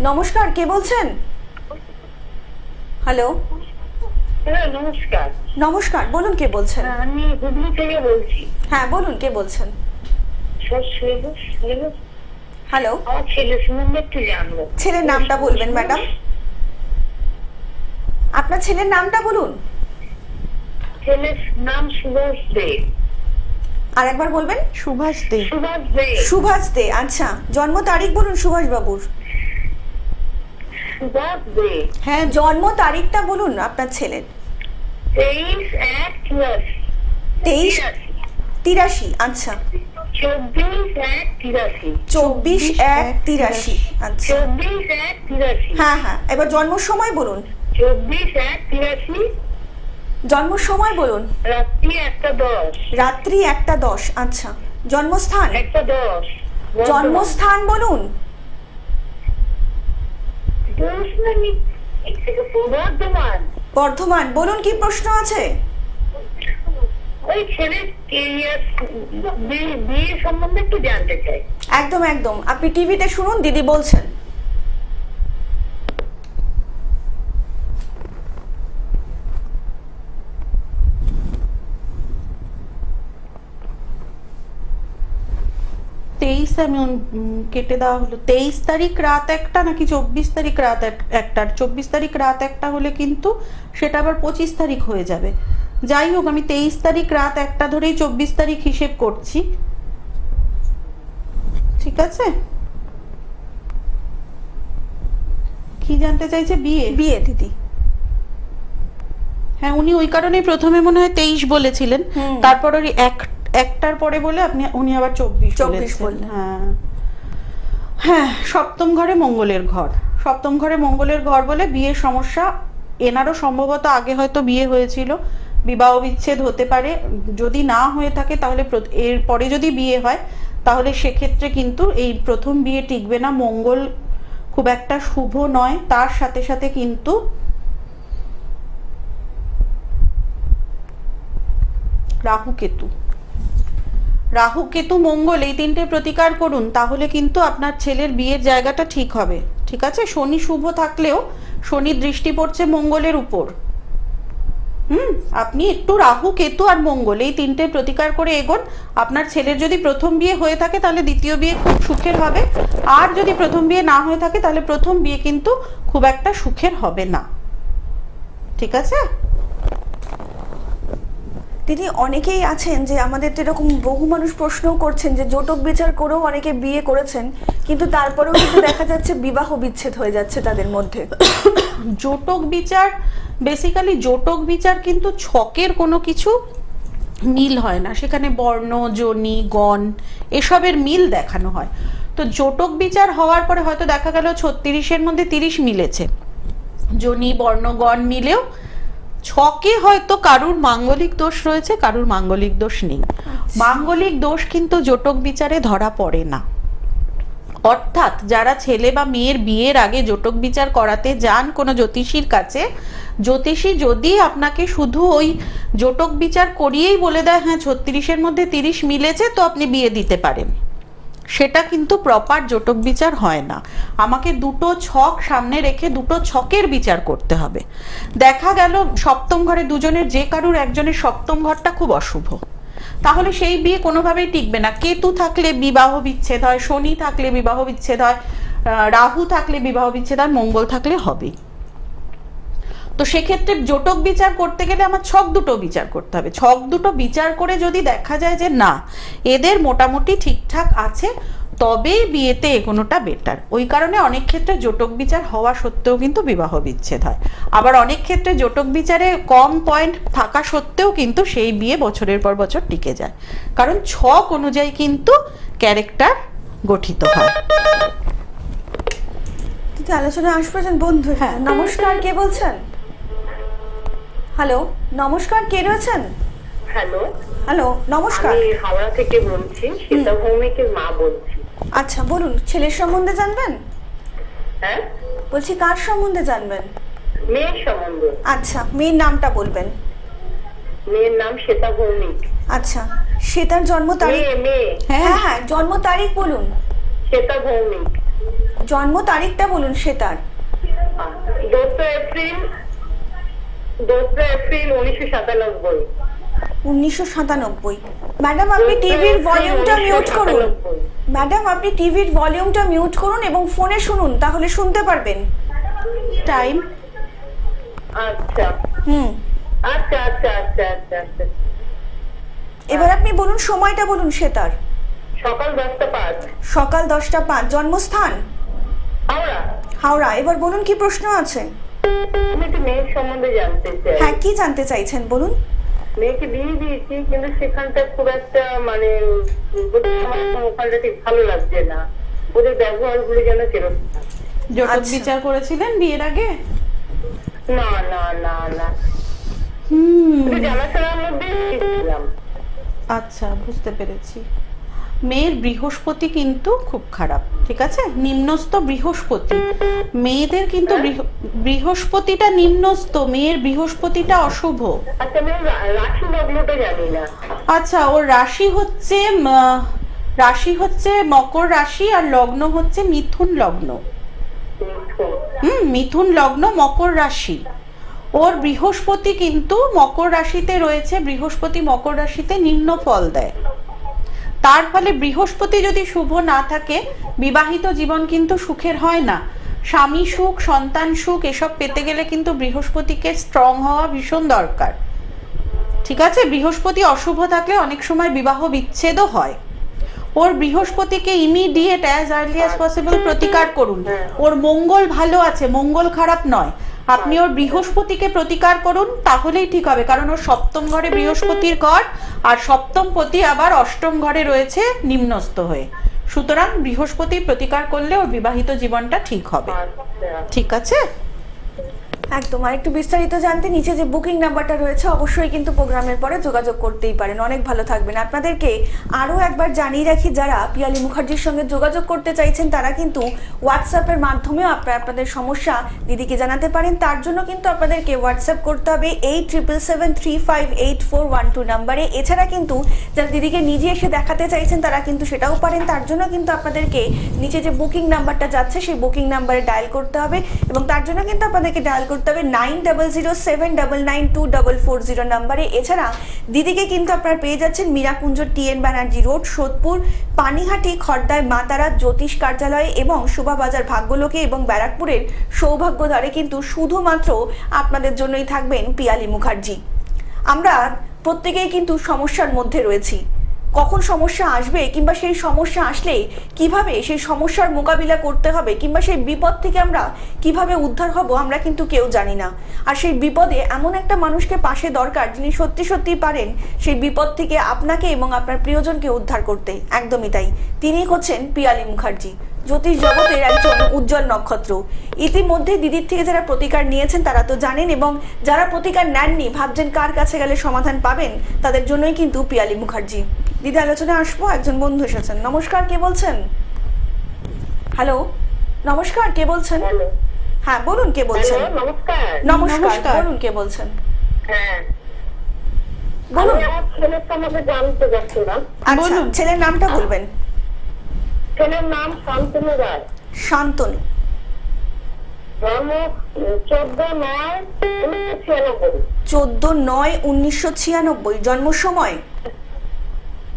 নমস্কার, কে বলছেন? হ্যালো, নমস্কার। নমস্কার, বলুন কে বলছেন? আমি হুগলি থেকে বলছি। হ্যাঁ বলুন, কে বলছেন? হ্যালো, আমার ছেলে সম্বন্ধে একটু জানবো। ছেলের নামটা বলবেন ম্যাডাম? আপনার ছেলের নামটা বলুন। ছেলের নাম সুভাষ দে। আর একবার বলবেন। সুভাষ দে। সুভাষ দে। সুভাষ দে। আচ্ছা, জন্ম তারিখ বলুন সুভাষ বাবুর। সুভাষ দে। হ্যাঁ, জন্ম তারিখটা বলুন আপনার ছেলের। 23/1/83। 23/83। আচ্ছা, 24/1/83। 24/1/83। আচ্ছা 24/1/83। হ্যাঁ হ্যাঁ, এবার জন্ম সময় বলুন। 24/1/83। জন্ম সময় বলুন। রাত্রি 1:10। রাত্রি 1:10। আচ্ছা, জন্মস্থান 1:10। জন্মস্থান বলুন। বর্ধমান। বর্ধমান। বলুন কি প্রশ্ন আছে? ওই ছেলের বিয়ে সম্বন্ধে একটু জানতে চাই। একদম একদম, আপনি টিভিতে শুনুন, দিদি বলছেন। কেটে দেওয়া হলো 23 তারিখ রাত 1টা নাকি 24 তারিখ রাত 1টা? 24 তারিখ রাত 1টা হলে কিন্তু সেটা আবার 25 তারিখ হয়ে যাবে। যাই হোক, আমি 23 তারিখ রাত 1টা ধরেই 24 তারিখ হিসেব করছি, ঠিক আছে? কি জানতে চাইছে? বিয়ে। বিয়ে দিদি। হ্যাঁ, উনি ওই কারণেই প্রথমে মনে হয় 23 বলেছিলেন, তারপর ওই একটার পরে বলে উনি আবার 24 বললেন। হ্যাঁ হ্যাঁ, সপ্তম ঘরে মঙ্গলের ঘর। সপ্তম ঘরে মঙ্গলের ঘর বলে বিয়ের সমস্যা। এনারও সম্ভবত আগে হয়তো বিয়ে হয়েছিল, বিবাহ বিচ্ছেদ হতে পারে। যদি না হয়ে থাকে তাহলে এর পরে যদি বিয়ে হয় তাহলে সেক্ষেত্রে কিন্তু এই প্রথম বিয়ে টিকবে না। মঙ্গল খুব একটা শুভ নয়, তার সাথে সাথে কিন্তু রাহু কেতু মঙ্গল এই তিনটে প্রতিকার করুন, তাহলে কিন্তু আপনার ছেলের বিয়ের জায়গাটা ঠিক হবে, ঠিক আছে? শনি শুভ থাকলেও শনি দৃষ্টি পড়ছে মঙ্গলের উপর। আপনি একটু রাহু কেতু আর মঙ্গল এই তিনটে প্রতিকার করে এগোন। আপনার ছেলের যদি প্রথম বিয়ে হয়ে থাকে তাহলে দ্বিতীয় বিয়ে খুব সুখের হবে, আর যদি প্রথম বিয়ে না হয়ে থাকে তাহলে প্রথম বিয়ে কিন্তু খুব একটা সুখের হবে না, ঠিক আছে? দিদি, অনেকেই আছেন যে আমাদের তো এরকম বহু মানুষ প্রশ্নও করছেন যে জটক বিচার করেও অনেকে বিয়ে করেছেন, কিন্তু তারপরেও কিন্তু দেখা যাচ্ছে বিবাহ বিচ্ছেদ হয়ে যাচ্ছে তাদের মধ্যে। জটক বিচার, বেসিক্যালি জটক বিচার কিন্তু ছকের কোনো কিছু মিল হয় না, সেখানে বর্ণ, যোনি, গণ এসবের মিল দেখানো হয়। তো জটক বিচার হওয়ার পরে হয়তো দেখা গেল 36-এর মধ্যে 30 মিলেছে, যোনি, বর্ণ, গণ মিলেও ছকে হয়তো কারুর মাঙ্গলিক দোষ রয়েছে, কারুর মাঙ্গলিক দোষ নেই। মাঙ্গলিক দোষ কিন্তু জটক বিচারে ধরা পড়ে না। অর্থাৎ যারা ছেলে বা মেয়ের বিয়ের আগে জটক বিচার করাতে যান কোনো জ্যোতিষীর কাছে, জ্যোতিষী যদি আপনাকে শুধু ওই জটক বিচার করিয়েই বলে দেয় হ্যাঁ 36-এর মধ্যে 30 মিলেছে তো আপনি বিয়ে দিতে পারেন, সেটা কিন্তু প্রপার জটক বিচার হয় না। আমাকে দুটো ছক সামনে রেখে দুটো ছকের বিচার করতে হবে। দেখা গেল সপ্তম ঘরে দুজনের যে কারুর একজনের সপ্তম ঘরটা খুব অশুভ, তাহলে সেই বিয়ে কোনোভাবেই টিকবে না। কেতু থাকলে বিবাহ বিচ্ছেদ হয়, শনি থাকলে বিবাহ বিচ্ছেদ হয়, রাহু থাকলে বিবাহ বিচ্ছেদ হয়, মঙ্গল থাকলে হবে। তো সেক্ষেত্রে জটক বিচার করতে গেলে আমার ছক দুটো বিচার করতে হবে। ছক দুটো বিচার করে যদি দেখা যায় যে না এদের মোটামুটি ঠিকঠাক আছে, তবেই বিয়েতে এগোনোটা বেটার। ওই কারণে অনেক ক্ষেত্রে জটক বিচার হওয়া সত্ত্বেও কিন্তু বিবাহ বিচ্ছেদ হয়, আবার অনেক ক্ষেত্রে জটক বিচারে কম পয়েন্ট থাকা সত্ত্বেও কিন্তু সেই বিয়ে বছরের পর বছর টিকে যায়, কারণ ছক অনুযায়ী কিন্তু ক্যারেক্টার গঠিত হয়। আলোচনা আসবেন বন্ধু। হ্যাঁ, নমস্কার, কে বলছেন? হ্যালো, নমস্কার, কে রয়েছেন? হ্যালো হ্যালো, নমস্কার। আমি হাওড়া থেকে বলছি, সীতা ভৌমিকের মা বলছি। আচ্ছা বলুন, ছেলের সম্বন্ধে জানবেন? হ্যাঁ বলছি কার সম্বন্ধে জানবেন? মেয়ের সম্বন্ধে। আচ্ছা, মেয়ের নামটা বলবেন। মেয়ের নাম শ্বেতা ভৌমিক। আচ্ছা, শ্বেতার জন্ম তারিখ? মেয়ে। হ্যাঁ হ্যাঁ, জন্ম তারিখ বলুন। শ্বেতা ভৌমিক। জন্ম তারিখটা বলুন শ্বেতার। 2 এপ্রিল 1997। 1997। ম্যাডাম আপনি টিভির ভলিউমটা মিউট করুন। ম্যাডাম আপনি টিভির ভলিউমটা মিউট করুন এবং ফোনে শুনুন, তাহলে শুনতে পারবেন। টাইম? আচ্ছা আচ্ছা আচ্ছা আচ্ছা আচ্ছা আচ্ছা। এবার আপনি বলুন সময়টা বলুন শ্বেতার। সকাল 10:05। সকাল 10:05। জন্মস্থান? হাওড়া। হাওড়া। এবার বলুন কি প্রশ্ন আছে? আমি একটু মেয়ের সম্বন্ধে জানতে চাই। হ্যাঁ, কি জানতে চাইছেন বলুন। মেয়েকে বিয়ে দিয়েছি, কিন্তু সেখানটা খুব একটা মানে আমার ওখানটা ঠিক ভালো লাগছে না, ওদের ব্যবহার গুলো যেন কিরকম। জটক আচ্ছা। বিচার করেছিলেন বিয়ের আগে? না না না না, হুম, শুধু জানাশোনার মধ্যে ছিলাম। আচ্ছা, বুঝতে পেরেছি। মেয়ের বৃহস্পতি কিন্তু খুব খারাপ, ঠিক আছে? নিম্নস্থ বৃহস্পতি, মেয়েদের কিন্তু বৃহস্পতিটা নিম্নস্থ, মেয়ের বৃহস্পতিটা অশুভ। আচ্ছা, আমি রাশি লগ্নটা জানি না। আচ্ছা, ওর রাশি হচ্ছে মকর রাশি, আর লগ্ন হচ্ছে মিথুন লগ্ন। মিথুন লগ্ন, মকর রাশি। ওর বৃহস্পতি কিন্তু মকর রাশিতে রয়েছে, বৃহস্পতি মকর রাশিতে নিম্ন ফল দেয়। তার ফলে বৃহস্পতি যদি শুভ না থাকে, বিবাহিত জীবন কিন্তু সুখের হয় না। স্বামী সুখ, সন্তান সুখ এসব পেতে গেলে কিন্তু বৃহস্পতিকে স্ট্রং হওয়া ভীষণ দরকার, ঠিক আছে? বৃহস্পতি অশুভ থাকলে অনেক সময় বিবাহ বিচ্ছেদও হয়। ওর বৃহস্পতিকে immediate as early as possible প্রতিকার করুন। ওর মঙ্গল ভালো আছে, মঙ্গল খারাপ নয়। আপনি ওর বৃহস্পতিকে প্রতিকার করুন, তাহলেই ঠিক হবে। কারণ ওর সপ্তম ঘরে বৃহস্পতির ঘর, আর সপ্তম পতি আবার অষ্টম ঘরে রয়েছে নিম্নস্থ হয়ে। সুতরাং বৃহস্পতি প্রতিকার করলে ওর বিবাহিত জীবনটা ঠিক হবে, ঠিক আছে? একদম। আর একটু বিস্তারিত জানতে নিচে যে বুকিং নাম্বারটা রয়েছে অবশ্যই কিন্তু প্রোগ্রামের পরে যোগাযোগ করতেই পারেন। অনেক ভালো থাকবেন। আপনাদেরকে আরও একবার জানিয়ে রাখি, যারা পিয়ালি মুখার্জির সঙ্গে যোগাযোগ করতে চাইছেন তারা কিন্তু হোয়াটসঅ্যাপের মাধ্যমেও আপনাদের সমস্যা দিদিকে জানাতে পারেন। তার জন্য কিন্তু আপনাদেরকে হোয়াটসঅ্যাপ করতে হবে 8777358412 নাম্বারে। এছাড়া কিন্তু যারা দিদিকে নিজে এসে দেখাতে চাইছেন তারা কিন্তু সেটাও পারেন। তার জন্য কিন্তু আপনাদেরকে নিচে যে বুকিং নাম্বারটা যাচ্ছে সেই বুকিং নাম্বারে ডায়াল করতে হবে, এবং তার জন্য কিন্তু আপনাদেরকে ডায়াল করতে হবে 9007992440 নাম্বারে। এছাড়া দিদিকে কিন্তু আপনারা পেয়ে যাচ্ছেন মীরাকুঞ্জ TN ব্যানার্জি রোড, সোদপুর, পানিহাটি, খড়দায় মাতারা জ্যোতিষ কার্যালয়ে, এবং শোভাবাজার ভাগ্যলোকে, এবং ব্যারাকপুরের সৌভাগ্যদ্বারে কিন্তু শুধুমাত্র আপনাদের জন্যই থাকবেন পিয়ালি মুখার্জি। আমরা প্রত্যেকেই কিন্তু সমস্যার মধ্যে রয়েছি। কখন সমস্যা আসবে, কিংবা সেই সমস্যা আসলে কিভাবে সেই সমস্যার মোকাবিলা করতে হবে, কিংবা সেই বিপদ থেকে আমরা কিভাবে উদ্ধার হব, আমরা কিন্তু কেউ জানি না। আর সেই বিপদে এমন একটা মানুষকে পাশে দরকার যিনি সত্যি সত্যি পারেন সেই বিপদ থেকে আপনাকে এবং আপনার প্রিয়জনকে উদ্ধার করতে। একদমই তাই, তিনি হচ্ছেন পিয়ালি মুখার্জি, জ্যোতিষ জগতের একজন উজ্জ্বল নক্ষত্র। ইতিমধ্যে দিদির থেকে যারা প্রতিকার নিয়েছেন তারা তো জানেন, এবং যারা প্রতিকার নেননি, ভাবছেন কার কাছে গেলে সমাধান পাবেন, তাদের জন্যই কিন্তু পিয়ালি মুখার্জি। দিদি আলোচনা আসবো, একজন বন্ধু এসেছেন। নমস্কার, কে বলছেন? হ্যালো, নমস্কার, কে বলছেন? হ্যাঁ বলুন, কে বলছেন? নমস্কার। নমস্কার, বলুন কে বলছেন? হ্যাঁ, বলুন। আমি আমার ছেলের সম্বন্ধে জানতে চাচ্ছিলাম। আচ্ছা, ছেলের নামটা বলবেন। ছেলের নাম শান্তনু রায়, শান্তনু। জন্ম 14/9/1996, 14/9/1996। জন্ম সময়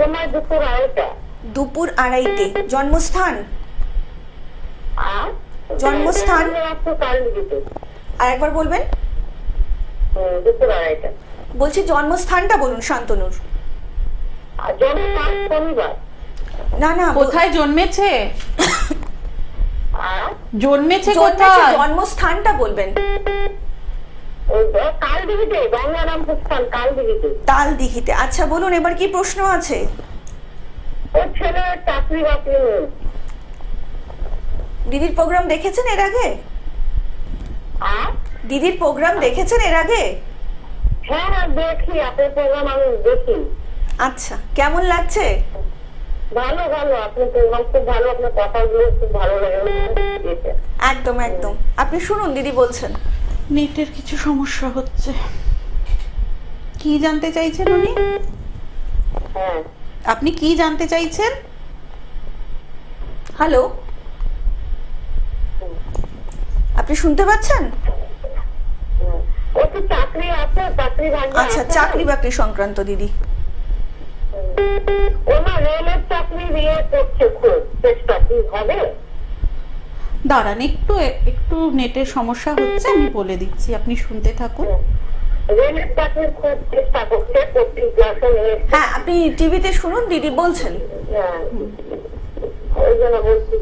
সময় দুপুর 2:30। দুপুর 2:30। জন্মস্থান আর জন্মস্থান? কালদিঘিতে। আর একবার বলবেন। দুপুর 2:30। বলছি জন্মস্থানটা বলুন শান্তনুর। আর জন্মস্থান শনিবার। না না, কোথায় জন্মেছে? আর জন্মেছে জন্মেছে, কোথায়? জন্মস্থানটা বলবেন। কালদিঘিতে, গঙ্গারাম প্রস্থান, কালদিঘিতে। তালদিঘিতে। আচ্ছা বলুন, এবার কি প্রশ্ন আছে? ওর ছেলে চাকরি বাকরি নেই। দিদির প্রোগ্রাম দেখেছেন এর আগে? আর দিদির প্রোগ্রাম দেখেছেন এর আগে? হ্যাঁ হ্যাঁ, দেখি আপনার প্রোগ্রাম, আমি দেখি। আচ্ছা, কেমন লাগছে? ভালো ভালো, আপনার প্রোগ্রাম খুব ভালো, আপনার কথাগুলো খুব ভালো লাগে। একদম একদম। আপনি শুনুন, দিদি বলছেন। নেটের কিছু সমস্যা হচ্ছে। কি জানতে চাইছেন উনি? হ্যাঁ, আপনি কি জানতে চাইছেন? হ্যালো, আপনি শুনতে পাচ্ছেন? ও তো চাকরি আছে, চাকরি ভাগ্য আচ্ছা, আছে। চাকরি বাকরি সংক্রান্ত দিদি। ও না রেলের চাকরি ইয়ে করছে, খুব চেষ্টা, কি হবে? দাঁড়ান, একটু নেটের সমস্যা হচ্ছে, আমি বলে দিচ্ছি, আপনি শুনতে থাকুন। রেলের চাকরির খুব চেষ্টা করছে, কোচিং ক্লাসে নিয়ে। হ্যাঁ, আপনি টিভিতে শুনুন, দিদি বলছেন। হ্যাঁ, ওই জন্য বলছি।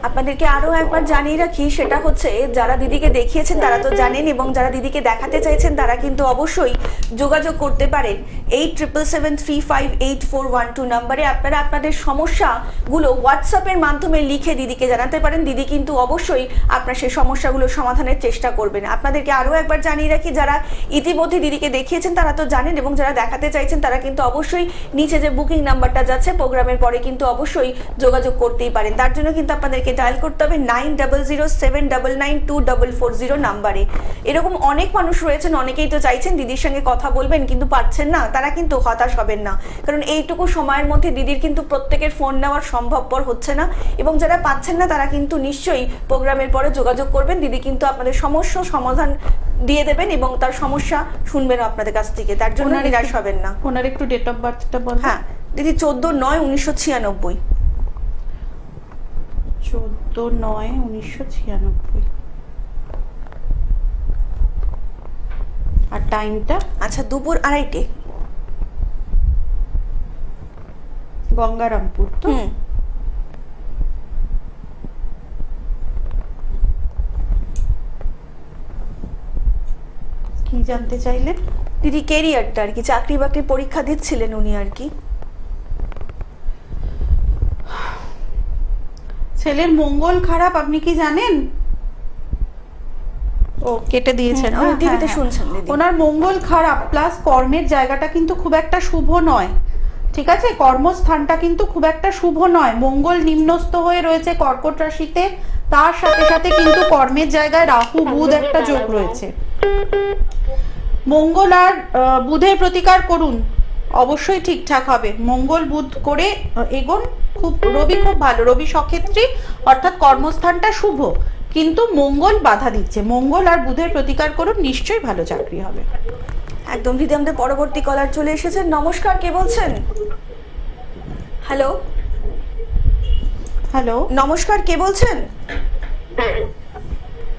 আপনাদেরকে আরো একবার জানিয়ে রাখি, সেটা হচ্ছে যারা দিদিকে দেখিয়েছেন তারা তো জানেন, এবং যারা দিদিকে দেখাতে চাইছেন তারা কিন্তু অবশ্যই যোগাযোগ করতে পারেন 8773584112 নম্বরে। আপনারা আপনাদের সমস্যাগুলো হোয়াটসঅ্যাপের মাধ্যমে লিখে দিদিকে জানাতে পারেন। দিদি কিন্তু অবশ্যই আপনার সেই সমস্যাগুলো সমাধানের চেষ্টা করবেন। আপনাদেরকে আরো একবার জানিয়ে রাখি, যারা ইতিমধ্যে দিদিকে দেখিয়েছেন তারা তো জানেন, এবং যারা দেখাতে চাইছেন তারা কিন্তু অবশ্যই নিচে যে বুকিং নাম্বারটা যাচ্ছে প্রোগ্রামের পরে কিন্তু অবশ্যই যোগাযোগ করতেই পারেন। তার জন্য কিন্তু আপনাদেরকে ডায়াল করতে হবে 9007992440 নাম্বারে। এরকম অনেক মানুষ রয়েছেন, অনেকেই তো চাইছেন দিদির সঙ্গে কথা বলবেন কিন্তু পাচ্ছেন না, তারা কিন্তু হতাশ হবেন না, কারণ এইটুকু সময়ের মধ্যে দিদির কিন্তু প্রত্যেকের ফোন নেওয়ার সম্ভবপর হচ্ছে না, এবং যারা পাচ্ছেন না তারা কিন্তু নিশ্চয়ই প্রোগ্রামের পরে যোগাযোগ করবেন। দিদি কিন্তু আপনাদের সমস্যার সমাধান দিয়ে দেবেন এবং তার সমস্যা শুনবেন আপনাদের কাছ থেকে, তার জন্য নিরাশ হবেন না। ওনার একটু ডেট অফ বার্থটা বল। হ্যাঁ দিদি 14/9/1996। 14/9/1996। আর টাইমটা? আচ্ছা, দুপুর 2:30। গঙ্গারামপুর তো? কি জানতে চাইলেন দিদি? কেরিয়ারটা আর কি, চাকরি বাকরি পরীক্ষা দিচ্ছিলেন উনি আর কি। ছেলের মঙ্গল খারাপ, আপনি কি জানেন? ও কেটে দিয়েছেন, টিভিতে শুনছেন দিদি। ওনার মঙ্গল খারাপ, প্লাস কর্মের জায়গাটা কিন্তু খুব একটা শুভ নয়, ঠিক আছে? কর্মস্থানটা কিন্তু খুব একটা শুভ নয়। মঙ্গল নিম্নস্থ হয়ে রয়েছে কর্কট রাশিতে, তার সাথে সাথে কিন্তু কর্মের জায়গায় রাহু বুধ একটা যোগ রয়েছে। মঙ্গল আর বুধের প্রতিকার করুন, অবশ্যই ঠিকঠাক হবে। মঙ্গল বুধ করে এগোন, রবি খুব ভালো, রবি সক্ষেত্রী, অর্থাৎ কর্মস্থানটা শুভ, কিন্তু মঙ্গল বাধা দিচ্ছে। মঙ্গল আর বুধের প্রতিকার করুন, নিশ্চয়ই ভালো চাকরি হবে। একদম দিদি, আমাদের পরবর্তী কলার চলে এসেছেন। নমস্কার, কে বলছেন? হ্যালো হ্যালো, নমস্কার, কে বলছেন?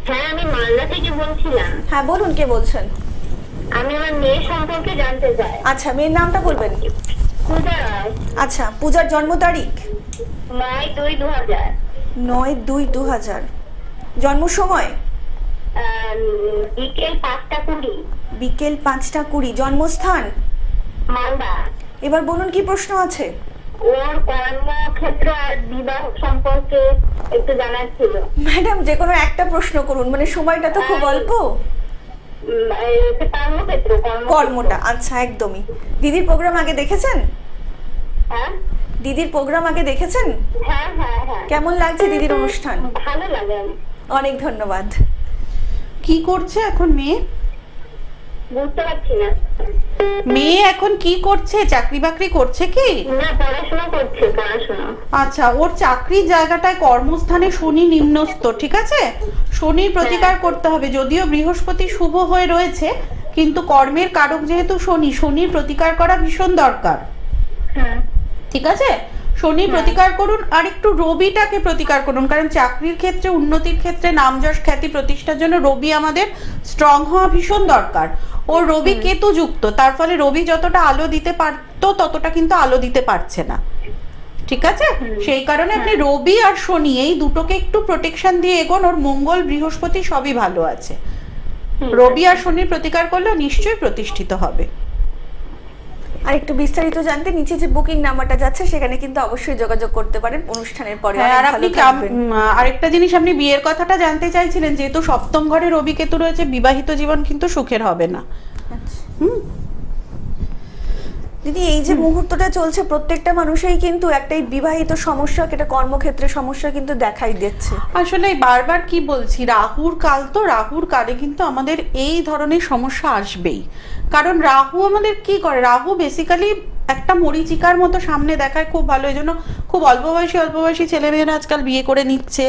হ্যাঁ আমি মালদা থেকে বলছিলাম। হ্যাঁ বলুন, কে বলছেন? আমি আমার মেয়ে সম্পর্কে জানতে চাই। আচ্ছা, মেয়ের নামটা বলবেন? পূজা রায়। আচ্ছা, পূজার জন্ম তারিখ? 9/2/2000। 9/2/2000। জন্ম সময়? বিকেল 5টা 20। বিকেল 5টা 20। জন্মস্থান? মালদা। এবার বলুন কি প্রশ্ন আছে? ওর কর্মক্ষেত্র আর বিবাহ সম্পর্কে একটু জানার ছিল। ম্যাডাম যে কোনো একটা প্রশ্ন করুন, মানে সময়টা তো খুব অল্প। কর্মক্ষেত্র, কর্মটা। আচ্ছা, একদমই। দিদির প্রোগ্রাম আগে দেখেছেন? হ্যাঁ দিদির প্রোগ্রাম আগে দেখেছেন? হ্যাঁ হ্যাঁ হ্যাঁ। কেমন লাগছে দিদির অনুষ্ঠান? ভালো লাগে। অনেক ধন্যবাদ। কি করছে এখন মেয়ে? বুঝতে পারছি না। মেয়ে এখন কি করছে? চাকরি বাকরি করছে কি? না, পড়াশোনা করছে, পড়াশোনা। আচ্ছা, ওর চাকরির জায়গাটায় কর্মস্থানে শনি নিম্নস্থ, ঠিক আছে? শনির প্রতিকার করতে হবে। যদিও বৃহস্পতি শুভ হয়ে রয়েছে, কিন্তু কর্মের কারক যেহেতু শনি, শনির প্রতিকার করা ভীষণ দরকার, হ্যাঁ ঠিক আছে? শনি প্রতিকার করুন, আর একটু রবিটাকে প্রতিকার করুন, কারণ চাকরির ক্ষেত্রে, উন্নতির ক্ষেত্রে, নাম যশ খ্যাতি প্রতিষ্ঠার জন্য রবি আমাদের স্ট্রং হওয়া ভীষণ দরকার। ওর রবি কেতু যুক্ত, তার ফলে রবি যতটা আলো দিতে পারতো ততটা কিন্তু আলো দিতে পারছে না, ঠিক আছে? সেই কারণে আপনি রবি আর শনি এই দুটোকে একটু প্রোটেকশন দিয়ে এগোন। ওর মঙ্গল বৃহস্পতি সবই ভালো আছে, রবি আর শনির প্রতিকার করলে নিশ্চয়ই প্রতিষ্ঠিত হবে। আর একটু বিস্তারিত জানতে নিচে যে বুকিং নাম্বারটা যাচ্ছে সেখানে কিন্তু অবশ্যই যোগাযোগ করতে পারেন অনুষ্ঠানের পরে। আর আপনি আরেকটা জিনিস, আপনি বিয়ের কথাটা জানতে চাইছিলেন, যেহেতু সপ্তম ঘরে রবি কেতু রয়েছে, বিবাহিত জীবন কিন্তু সুখের হবে না। দিদি এই যে মুহূর্তটা চলছে প্রত্যেকটা মানুষই কিন্তু একটাই বিবাহিত সমস্যা, একটা কর্মক্ষেত্রে সমস্যা কিন্তু দেখাই দিচ্ছে। আসলে বারবার কি বলছি, রাহুর কাল তো, রাহুর কালে কিন্তু আমাদের এই ধরনের সমস্যা আসবেই। কারণ রাহু আমাদের কি করে, রাহু বেসিক্যালি একটা মরিচিকার মতো সামনে দেখায়, খুব ভালো। এই জন্য খুব অল্প বয়সী ছেলেমেয়েরা আজকাল বিয়ে করে নিচ্ছে,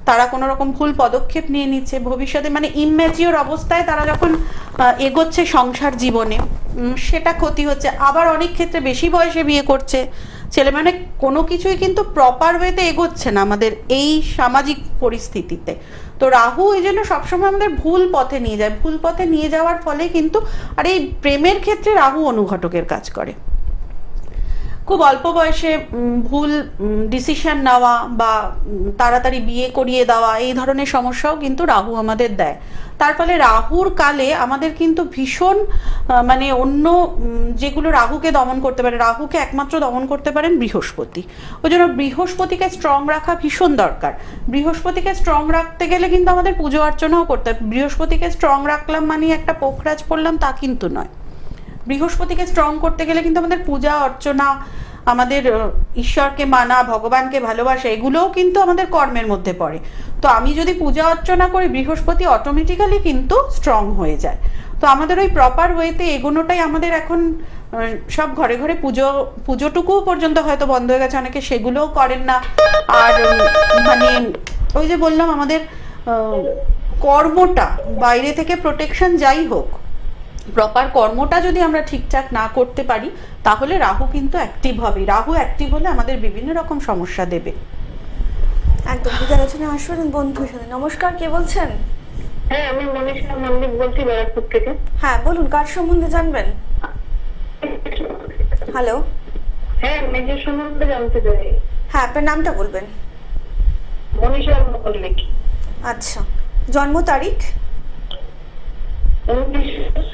তারা কোনো রকম ভুল পদক্ষেপ নিয়ে নিচ্ছে ভবিষ্যতে, মানে ইম্যাচিওর অবস্থায় তারা যখন এগোচ্ছে সংসার জীবনে, সেটা ক্ষতি হচ্ছে। আবার অনেক ক্ষেত্রে বেশি বয়সে বিয়ে করছে ছেলে, মানে কোনো কিছুই কিন্তু প্রপার ওয়েতে এগোচ্ছে না আমাদের এই সামাজিক পরিস্থিতিতে। তো রাহু এই জন্য সবসময় আমাদের ভুল পথে নিয়ে যায়, ভুল পথে নিয়ে যাওয়ার ফলে কিন্তু, আর এই প্রেমের ক্ষেত্রে রাহু অনুঘটকের কাজ করে। খুব অল্প বয়সে ভুল ডিসিশন নেওয়া বা তাড়াতাড়ি বিয়ে করিয়ে দেওয়া, এই ধরনের সমস্যাও কিন্তু রাহু আমাদের দেয়। তার ফলে রাহুর কালে আমাদের কিন্তু ভীষণ মানে অন্য যেগুলো রাহুকে দমন করতে পারে, রাহুকে একমাত্র দমন করতে পারেন বৃহস্পতি। ওই জন্য বৃহস্পতিকে স্ট্রং রাখা ভীষণ দরকার। বৃহস্পতিকে স্ট্রং রাখতে গেলে কিন্তু আমাদের পুজো অর্চনাও করতে হবে। বৃহস্পতিকে স্ট্রং রাখলাম মানে একটা পোখরাজ পড়লাম তা কিন্তু নয়। বৃহস্পতিকে স্ট্রং করতে গেলে কিন্তু আমাদের পূজা অর্চনা, আমাদের ঈশ্বরকে মানা, ভগবানকে ভালোবাসা, এগুলোও কিন্তু আমাদের কর্মের মধ্যে পড়ে। তো আমি যদি পূজা অর্চনা করি, বৃহস্পতি অটোমেটিক্যালি কিন্তু স্ট্রং হয়ে যায়। তো আমাদের ওই প্রপার ওয়েতে এগোনোটাই আমাদের এখন সব ঘরে ঘরে পুজোটুকু পর্যন্ত হয়তো বন্ধ হয়ে গেছে, অনেকে সেগুলোও করেন না। আর মানে ওই যে বললাম আমাদের কর্মটা বাইরে থেকে প্রোটেকশন যাই হোক, প্রপার কর্মটা যদি আমরা ঠিকঠাক না করতে পারি তাহলে রাহু কিন্তু অ্যাক্টিভ হবে। রাহু অ্যাক্টিভ হলে আমাদের বিভিন্ন রকম সমস্যা দেবে। একদম দিদি আলোচনায় আসবেন বন্ধুর সাথে। নমস্কার, কে বলছেন? হ্যাঁ, আমি মনীষা মল্লিক বলছি ব্যারাকপুর থেকে। হ্যাঁ বলুন, কার সম্বন্ধে জানবেন? হ্যালো। হ্যাঁ, মেজর সম্বন্ধে জানতে চাই। হ্যাঁ, আপনার নামটা বলবেন। মনীষা মল্লিক। আচ্ছা, জন্ম তারিখ? 29।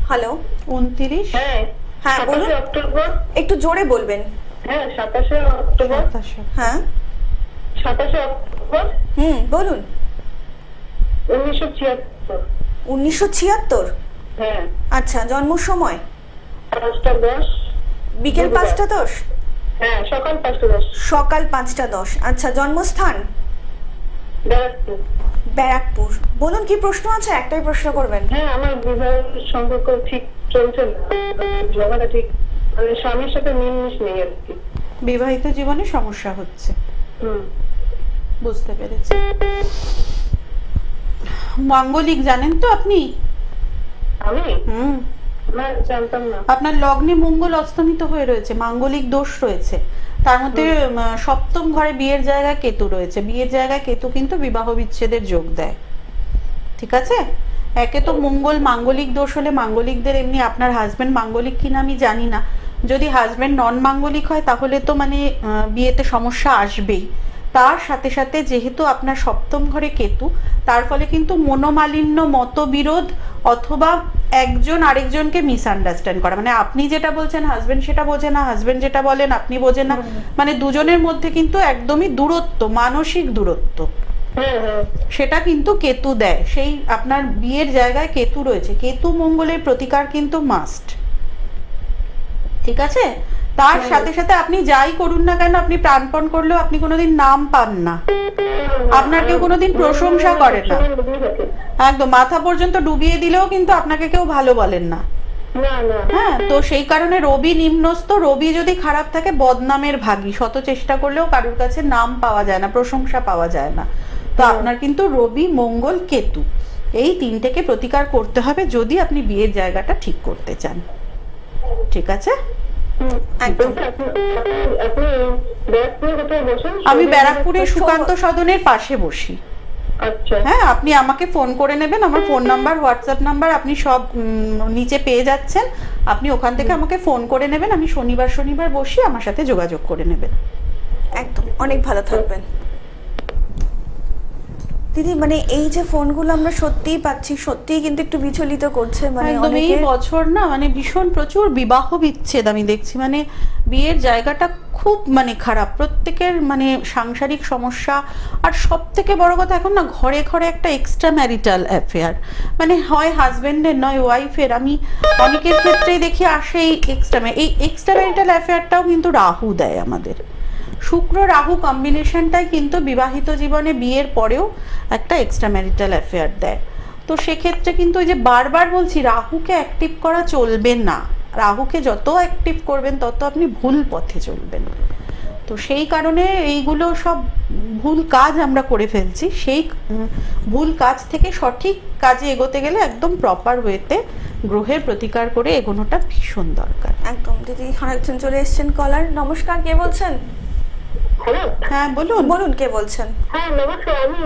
হ্যালো। 29। হ্যাঁ হ্যাঁ বলুন, 27 অক্টোবর। একটু জোরে বলবেন। হ্যাঁ 27 অক্টোবর। হ্যাঁ 27 অক্টোবর বলুন। 1976। 1976? হ্যাঁ। আচ্ছা, জন্ম সময়? 5:10। বিকেল 5:10? হ্যাঁ, সকাল 5:10। সকাল 5:10। আচ্ছা, জন্মস্থান? ব্যারাকপুর। ব্যারাকপুর। বলুন, কি প্রশ্ন আছে? একটাই প্রশ্ন করবেন। হ্যাঁ, আমার বিবাহের সম্পর্ক ঠিক চলছে না, ঝগড়া ঠিক, মানে স্বামীর সাথে মিলমিশ নেই আর কি। বিবাহিত জীবনে সমস্যা হচ্ছে, বুঝতে পেরেছি। মাঙ্গলিক জানেন তো আপনি? আমি না, জানতাম না। আপনার লগ্নে মঙ্গল অস্তমিত হয়ে রয়েছে, মাঙ্গলিক দোষ রয়েছে। তার মধ্যে সপ্তম ঘরে বিয়ের জায়গায় কেতু রয়েছে। বিয়ের জায়গায় কেতু কিন্তু বিবাহ বিচ্ছেদের যোগ দেয়, ঠিক আছে? একে তো মঙ্গল মাঙ্গলিক দোষ হলে, মাঙ্গলিকদের এমনি, আপনার হাজবেন্ড মাঙ্গলিক কিনা আমি জানি না, যদি হাজবেন্ড নন মাঙ্গলিক হয় তাহলে তো মানে বিয়েতে সমস্যা আসবেই। তার সাথে সাথে যেহেতু আপনার সপ্তম ঘরে কেতু, তার ফলে কিন্তু মনোমালিন্য, মতবিরোধ, অথবা একজন আরেকজনকে মিসআন্ডারস্ট্যান্ড করা, মানে আপনি যেটা বলছেন হাজবেন্ড সেটা বোঝে না, হাজবেন্ড যেটা বলেন আপনি বোঝেন না, মানে দুজনের মধ্যে কিন্তু একদমই দূরত্ব, মানসিক দূরত্ব, সেটা কিন্তু কেতু দেয়। সেই আপনার বিয়ের জায়গায় কেতু রয়েছে, কেতু মঙ্গলের প্রতিকার কিন্তু মাস্ট, ঠিক আছে? তার সাথে সাথে আপনি যাই করুন না কেন, আপনি প্রাণপণ করলেও আপনি কোনোদিন নাম পান না, আপনার কেউ কোনোদিন প্রশংসা করে না, একদম মাথা পর্যন্ত ডুবিয়ে দিলেও কিন্তু আপনাকে কেউ ভালো বলেন না। হ্যাঁ, তো সেই কারণে রবি নিম্নস্থ, রবি যদি খারাপ থাকে বদনামের ভাগী, শত চেষ্টা করলেও কারোর কাছে নাম পাওয়া যায় না, প্রশংসা পাওয়া যায় না। তো আপনার কিন্তু রবি, মঙ্গল, কেতু, এই তিনটেকে প্রতিকার করতে হবে যদি আপনি বিয়ের জায়গাটা ঠিক করতে চান, ঠিক আছে? আমি ব্যারাকপুরের সুকান্ত সদনের পাশে বসি। হ্যাঁ, আপনি আমাকে ফোন করে নেবেন, আমার ফোন নাম্বার, হোয়াটসঅ্যাপ নাম্বার আপনি সব নিচে পেয়ে যাচ্ছেন, আপনি ওখান থেকে আমাকে ফোন করে নেবেন, আমি শনিবার বসি, আমার সাথে যোগাযোগ করে নেবেন। একদম, অনেক ভালো থাকবেন দিদি। মানে এই যে ফোনগুলো আমরা সত্যিই পাচ্ছি, সত্যিই কিন্তু একটু বিচলিত করছে। মানে এই বছর না মানে ভীষণ প্রচুর বিবাহ বিচ্ছেদ আমি দেখছি, মানে বিয়ের জায়গাটা খুব মানে খারাপ, প্রত্যেকের মানে সাংসারিক সমস্যা। আর সব থেকে বড় কথা, এখন না ঘরে ঘরে একটা এক্সট্রা ম্যারিটাল অ্যাফেয়ার, মানে হয় হাজবেন্ডের নয় ওয়াইফের, আমি অনেকের ক্ষেত্রেই দেখি আসে এই এক্সট্রা ম্যারিটাল অ্যাফেয়ারটাও কিন্তু রাহু দেয় আমাদের। শুক্র রাহু কম্বিনেশনটাই কিন্তু বিবাহিত জীবনে বিয়ের পরেও একটা এক্সট্রা ম্যারিটাল অ্যাফেয়ার দেয়। তো সেক্ষেত্রে কিন্তু ওই যে বারবার বলছি, রাহুকে অ্যাক্টিভ করা চলবে না, রাহুকে যত অ্যাক্টিভ করবেন তত আপনি ভুল পথে চলবেন। তো সেই কারণে এইগুলো সব ভুল কাজ আমরা করে ফেলছি। সেই ভুল কাজ থেকে সঠিক কাজে এগোতে গেলে একদম প্রপার ওয়েতে গ্রহের প্রতিকার করে এগোনোটা ভীষণ দরকার। একদম দিদি, আরেকজন চলে এসেছেন কলার। নমস্কার, কে বলছেন? হ্যাঁ বলুন, কে বলছেন? হ্যাঁ নমস্কার, আমি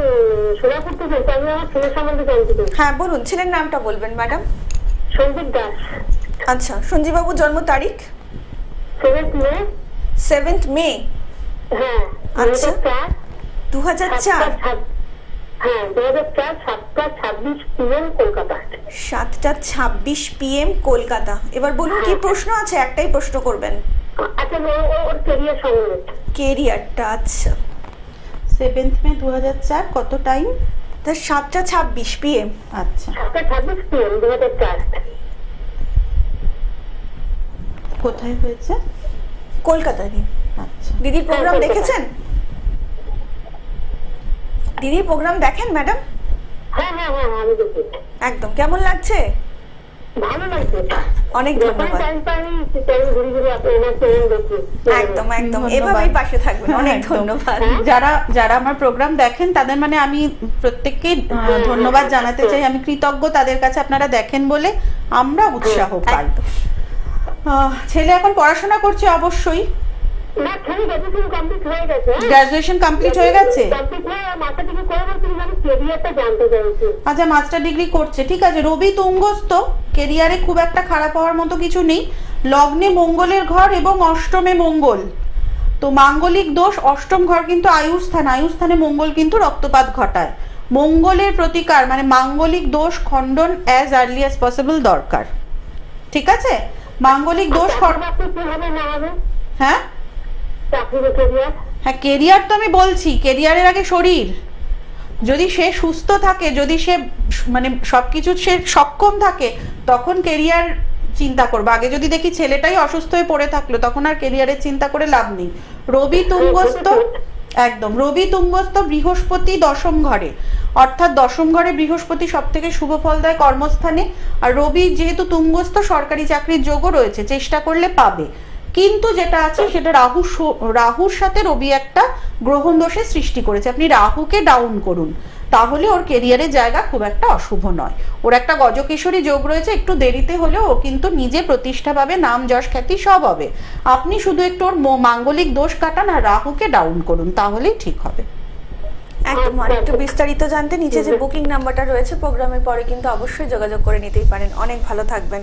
সোনাপুর থেকে, আমি আমার ছেলের সম্বন্ধে জানতে চাই। হ্যাঁ বলুন, ছেলের নামটা বলবেন ম্যাডাম। সঞ্জীব দাস। আচ্ছা, সঞ্জীব বাবুর জন্ম তারিখ? 7 মে। 7th মে হ্যাঁ, আচ্ছা। 2004। 2004 হ্যাঁ, 2004 7:26 PM কলকাতা। 7:26 PM কলকাতা। এবার বলুন কি প্রশ্ন আছে? একটাই প্রশ্ন করবেন। আচ্ছা, ওর কেরিয়ার সম্বন্ধে। কেরিয়ারটা, আচ্ছা। 7th মে 2004, কত টাইম? তা 7:26 PM। আচ্ছা, 7:26 PM 2004। কোথায় হয়েছে? কলকাতায়। আচ্ছা, দিদির প্রোগ্রাম কলকাতা। দেখেছেন? দিদির প্রোগ্রাম দেখেন ম্যাডাম? হ্যাঁ, আমি দেখি। একদম। কেমন লাগছে? ভালো লাগছে। অনেক যখন ধন্যবাদ। টাইম পাই সেটাই ঘুরে ঘুরে আপনার চ্যানেল দেখি। একদম একদম, ধন্যবাদ। এভাবেই পাশে থাকবেন। অনেক একদম। ধন্যবাদ। যারা যারা আমার প্রোগ্রাম দেখেন তাদের মানে আমি প্রত্যেককে ধন্যবাদ জানাতে চাই। আমি কৃতজ্ঞ তাদের কাছে, আপনারা দেখেন বলে আমরা উৎসাহ পাই। একদম। ছেলে এখন পড়াশোনা করছে অবশ্যই। না, ছেলে গ্র্যাজুয়েশন কমপ্লিট হয়ে গেছে। গ্রাজুয়েশন কমপ্লিট হয়ে গেছে। কমপ্লিট হয়ে মাস্টার ডিগ্রি করে বলছি, আমি কেরিয়ারটা জানতে চাইছি। আচ্ছা, মাস্টার ডিগ্রি করছে, ঠিক আছে। রবি তুঙ্গস্থ, কেরিয়ারে খুব একটা খারাপ হওয়ার মতো কিছু নেই। লগ্নে মঙ্গলের ঘর এবং অষ্টমে মঙ্গল, তো মাঙ্গলিক দোষ। অষ্টম ঘর কিন্তু আয়ুস্থান, আয়ুস্থানে মঙ্গল কিন্তু রক্তপাত ঘটায়। মঙ্গলের প্রতিকার মানে মাঙ্গলিক দোষ খণ্ডন অ্যাজ আর্লি অ্যাজ পসিবল দরকার, ঠিক আছে। মাঙ্গলিক দোষ চাকরি কি হবে না হবে? হ্যাঁ চাকরি কেরিয়ার? হ্যাঁ, কেরিয়ার তো আমি বলছি, কেরিয়ারের আগে শরীর। যদি সে সুস্থ থাকে, যদি সে মানে সবকিছু সে সক্ষম থাকে, তখন কেরিয়ার চিন্তা করবো। আগে যদি দেখি ছেলেটাই অসুস্থ হয়ে পড়ে থাকলো, তখন আর কেরিয়ারের চিন্তা করে লাভ নেই। রবি তুঙ্গস্থ, একদম রবি তুঙ্গস্থ, বৃহস্পতি দশম ঘরে, অর্থাৎ দশম ঘরে বৃহস্পতি সব থেকে শুভ ফল দেয় কর্মস্থানে। আর রবি যেহেতু তুঙ্গস্থ, সরকারি চাকরির যোগও রয়েছে, চেষ্টা করলে পাবে। কিন্তু যেটা আছে সেটা রাহুর সাথে রবি একটা গ্রহণ দোষের সৃষ্টি করেছে। আপনি রাহুকে ডাউন করুন, তাহলে ওর কেরিয়ারের জায়গা খুব একটা অশুভ নয়। ওর একটা গজকেশরী যোগ রয়েছে, একটু দেরিতে হলেও ও কিন্তু নিজে প্রতিষ্ঠা পাবে, নাম যশ খ্যাতি সব হবে। আপনি শুধু একটু ওর মাঙ্গলিক দোষ কাটান আর রাহুকে ডাউন করুন, তাহলেই ঠিক হবে। একদম। আর একটু বিস্তারিত জানতে নিচে যে বুকিং নাম্বারটা রয়েছে প্রোগ্রামের পরে কিন্তু অবশ্যই যোগাযোগ করে নিতেই পারেন। অনেক ভালো থাকবেন।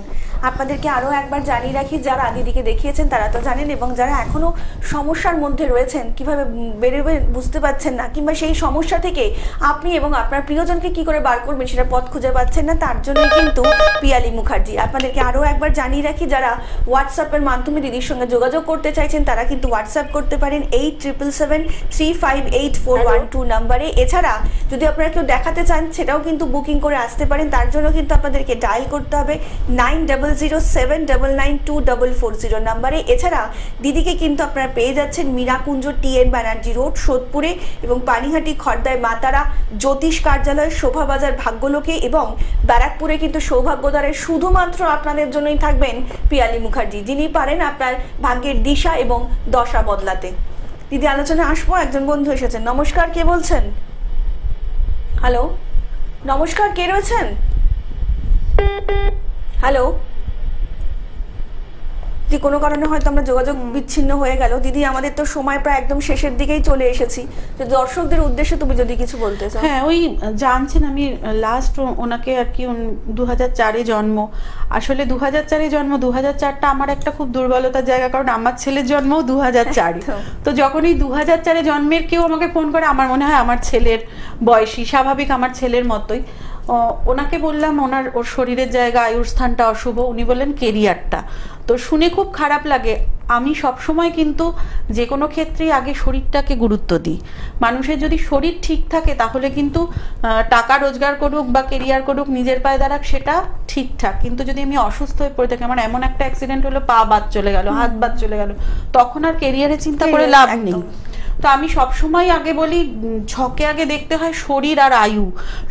আপনাদেরকে আরও একবার জানিয়ে রাখি, যারা দিদিকে দেখিয়েছেন তারা তো জানেন, এবং যারা এখনো সমস্যার মধ্যে রয়েছেন, কিভাবে বেরোবে বুঝতে পারছেন না, কিংবা সেই সমস্যা থেকে আপনি এবং আপনার প্রিয়জনকে কি করে বার করবেন সেটা পথ খুঁজে পাচ্ছেন না, তার জন্যই কিন্তু পিয়ালি মুখার্জি। আপনাদেরকে আরও একবার জানিয়ে রাখি, যারা হোয়াটসঅ্যাপের মাধ্যমে দিদির সঙ্গে যোগাযোগ করতে চাইছেন তারা কিন্তু হোয়াটসঅ্যাপ করতে পারেন 8777358412 নাম্বারে। এছাড়া যদি আপনারা কেউ দেখাতে চান সেটাও কিন্তু বুকিং করে আসতে পারেন। তার জন্য কিন্তু আপনাদেরকে ডায়াল করতে হবে 9007992440 নাম্বারে। এছাড়া দিদিকে কিন্তু আপনারা পেয়ে যাচ্ছেন মীরাকুঞ্জ TN ব্যানার্জি রোড, সোদপুরে, এবং পানিহাটি, খড়দায় মাতারা, জ্যোতিষ কার্যালয়, শোভাবাজার, ভাগ্যলোকে, এবং ব্যারাকপুরে কিন্তু সৌভাগ্যদ্বারে শুধুমাত্র আপনাদের জন্যই থাকবেন পিয়ালি মুখার্জি, যিনি পারেন আপনার ভাগ্যের দিশা এবং দশা বদলাতে। দিদি আলোচনায় আসবো। একজন বন্ধু এসেছেন। নমস্কার, কে বলছেন? হ্যালো, নমস্কার, কে রয়েছেন? হ্যালো দিদি, কোনো কারণে হয়তো আমরা যোগাযোগ বিচ্ছিন্ন হয়ে গেল। দিদি, আমাদের তো সময় প্রায় একদম শেষের দিকেই চলে এসেছি। তো দর্শকদের উদ্দেশ্যে তুমি যদি কিছু বলতে চাও। হ্যাঁ, ওই জানছেন আমি লাস্ট ওনাকে আর কি 2004-এ জন্ম। আসলে 2004-এ জন্ম, 2004টা আমার একটা খুব দুর্বলতার জায়গা, কারণ আমার ছেলের জন্ম 2004-এ। তো যখন এই 2004-এ জন্মের কেউ আমাকে ফোন করে, আমার মনে হয় আমার ছেলের বয়সী, স্বাভাবিক আমার ছেলের মতোই। ওনাকে বললাম ওর শরীরের জায়গা, আয়ুর স্থানটা অশুভ। উনি বললেন কেরিয়ারটা। তো শুনে খুব খারাপ লাগে। আমি সবসময় কিন্তু যে কোনো ক্ষেত্রেই আগে শরীরটাকে গুরুত্ব দিই। মানুষের যদি শরীর ঠিক থাকে তাহলে কিন্তু টাকা রোজগার করুক বা কেরিয়ার করুক, নিজের পায়ে দাঁড়াক, সেটা ঠিকঠাক। কিন্তু যদি আমি অসুস্থ হয়ে পড়ে থাকি, আমার এমন একটা অ্যাক্সিডেন্ট হলো, পা বাদ চলে গেল, হাত বাদ চলে গেল, তখন আর কেরিয়ারে চিন্তা করে লাভ নেই। তো আমি সবসময় আগে বলি, ছকে আগে দেখতে হয় শরীর আর আয়ু।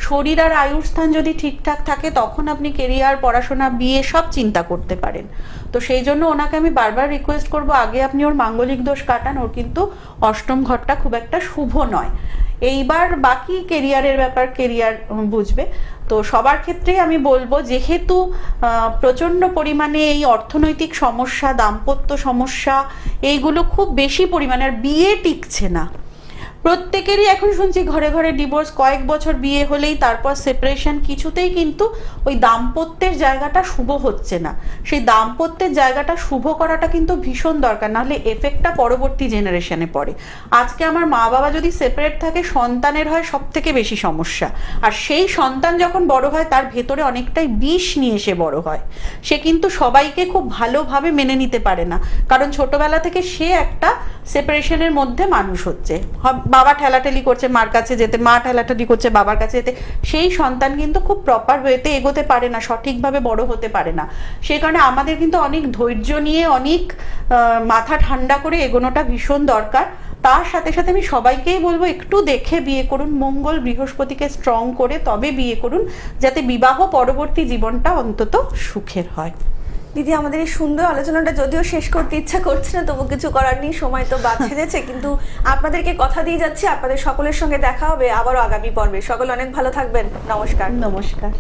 শরীর আর আয়ুর স্থান যদি ঠিকঠাক থাকে, তখন আপনি কেরিয়ার, পড়াশোনা, বিয়ে সব চিন্তা করতে পারেন। তো সেই জন্য ওনাকে আমি বারবার রিকোয়েস্ট করব, আগে আপনি ওর মাঙ্গলিক দোষ কাটান। ওর কিন্তু অষ্টম ঘরটা খুব একটা শুভ নয়। এইবার বাকি কেরিয়ারের ব্যাপার কেরিয়ার বুঝবে। তো সবার ক্ষেত্রেই আমি বলবো, যেহেতু প্রচন্ড পরিমাণে এই অর্থনৈতিক সমস্যা, দাম্পত্য সমস্যা, এইগুলো খুব বেশি পরিমাণে, আর বিয়ে টিকছে না, প্রত্যেকেরই এখন শুনছি ঘরে ঘরে ডিভোর্স, কয়েক বছর বিয়ে হলেই তারপর সেপারেশন, কিছুতেই কিন্তু ওই দাম্পত্যের জায়গাটা শুভ হচ্ছে না। সেই দাম্পত্যের জায়গাটা শুভ করাটা কিন্তু ভীষণ দরকার, নাহলে এফেক্টটা পরবর্তী জেনারেশনে পড়ে। আজকে আমার মা বাবা যদি সেপারেট থাকে, সন্তানের হয় সব থেকে বেশি সমস্যা। আর সেই সন্তান যখন বড় হয় তার ভেতরে অনেকটাই বিষ নিয়ে এসে বড় হয়। সে কিন্তু সবাইকে খুব ভালোভাবে মেনে নিতে পারে না, কারণ ছোটবেলা থেকে সে একটা সেপারেশনের মধ্যে মানুষ হচ্ছে। বাবা ঠেলাঠেলি করছে মার কাছে যেতে, মা ঠেলাঠেলি করছে বাবার কাছে যেতে, সেই সন্তান কিন্তু খুব প্রপার ওয়েতে এগোতে পারে না, সঠিকভাবে বড় হতে পারে না। সেই কারণে আমাদের কিন্তু অনেক ধৈর্য নিয়ে, অনেক মাথা ঠান্ডা করে এগোনোটা ভীষণ দরকার। তার সাথে সাথে আমি সবাইকেই বলবো একটু দেখে বিয়ে করুন, মঙ্গল বৃহস্পতিকে স্ট্রং করে তবে বিয়ে করুন, যাতে বিবাহ পরবর্তী জীবনটা অন্তত সুখের হয়। দিদি, আমাদের এই সুন্দর আলোচনাটা যদিও শেষ করতে ইচ্ছা করছে না, তবু কিছু করার নেই, সময় তো বাঁচে যাচ্ছে। কিন্তু আপনাদেরকে কথা দিয়ে যাচ্ছি, আপনাদের সকলের সঙ্গে দেখা হবে আবারও আগামী পর্বে। সকলে অনেক ভালো থাকবেন। নমস্কার। নমস্কার।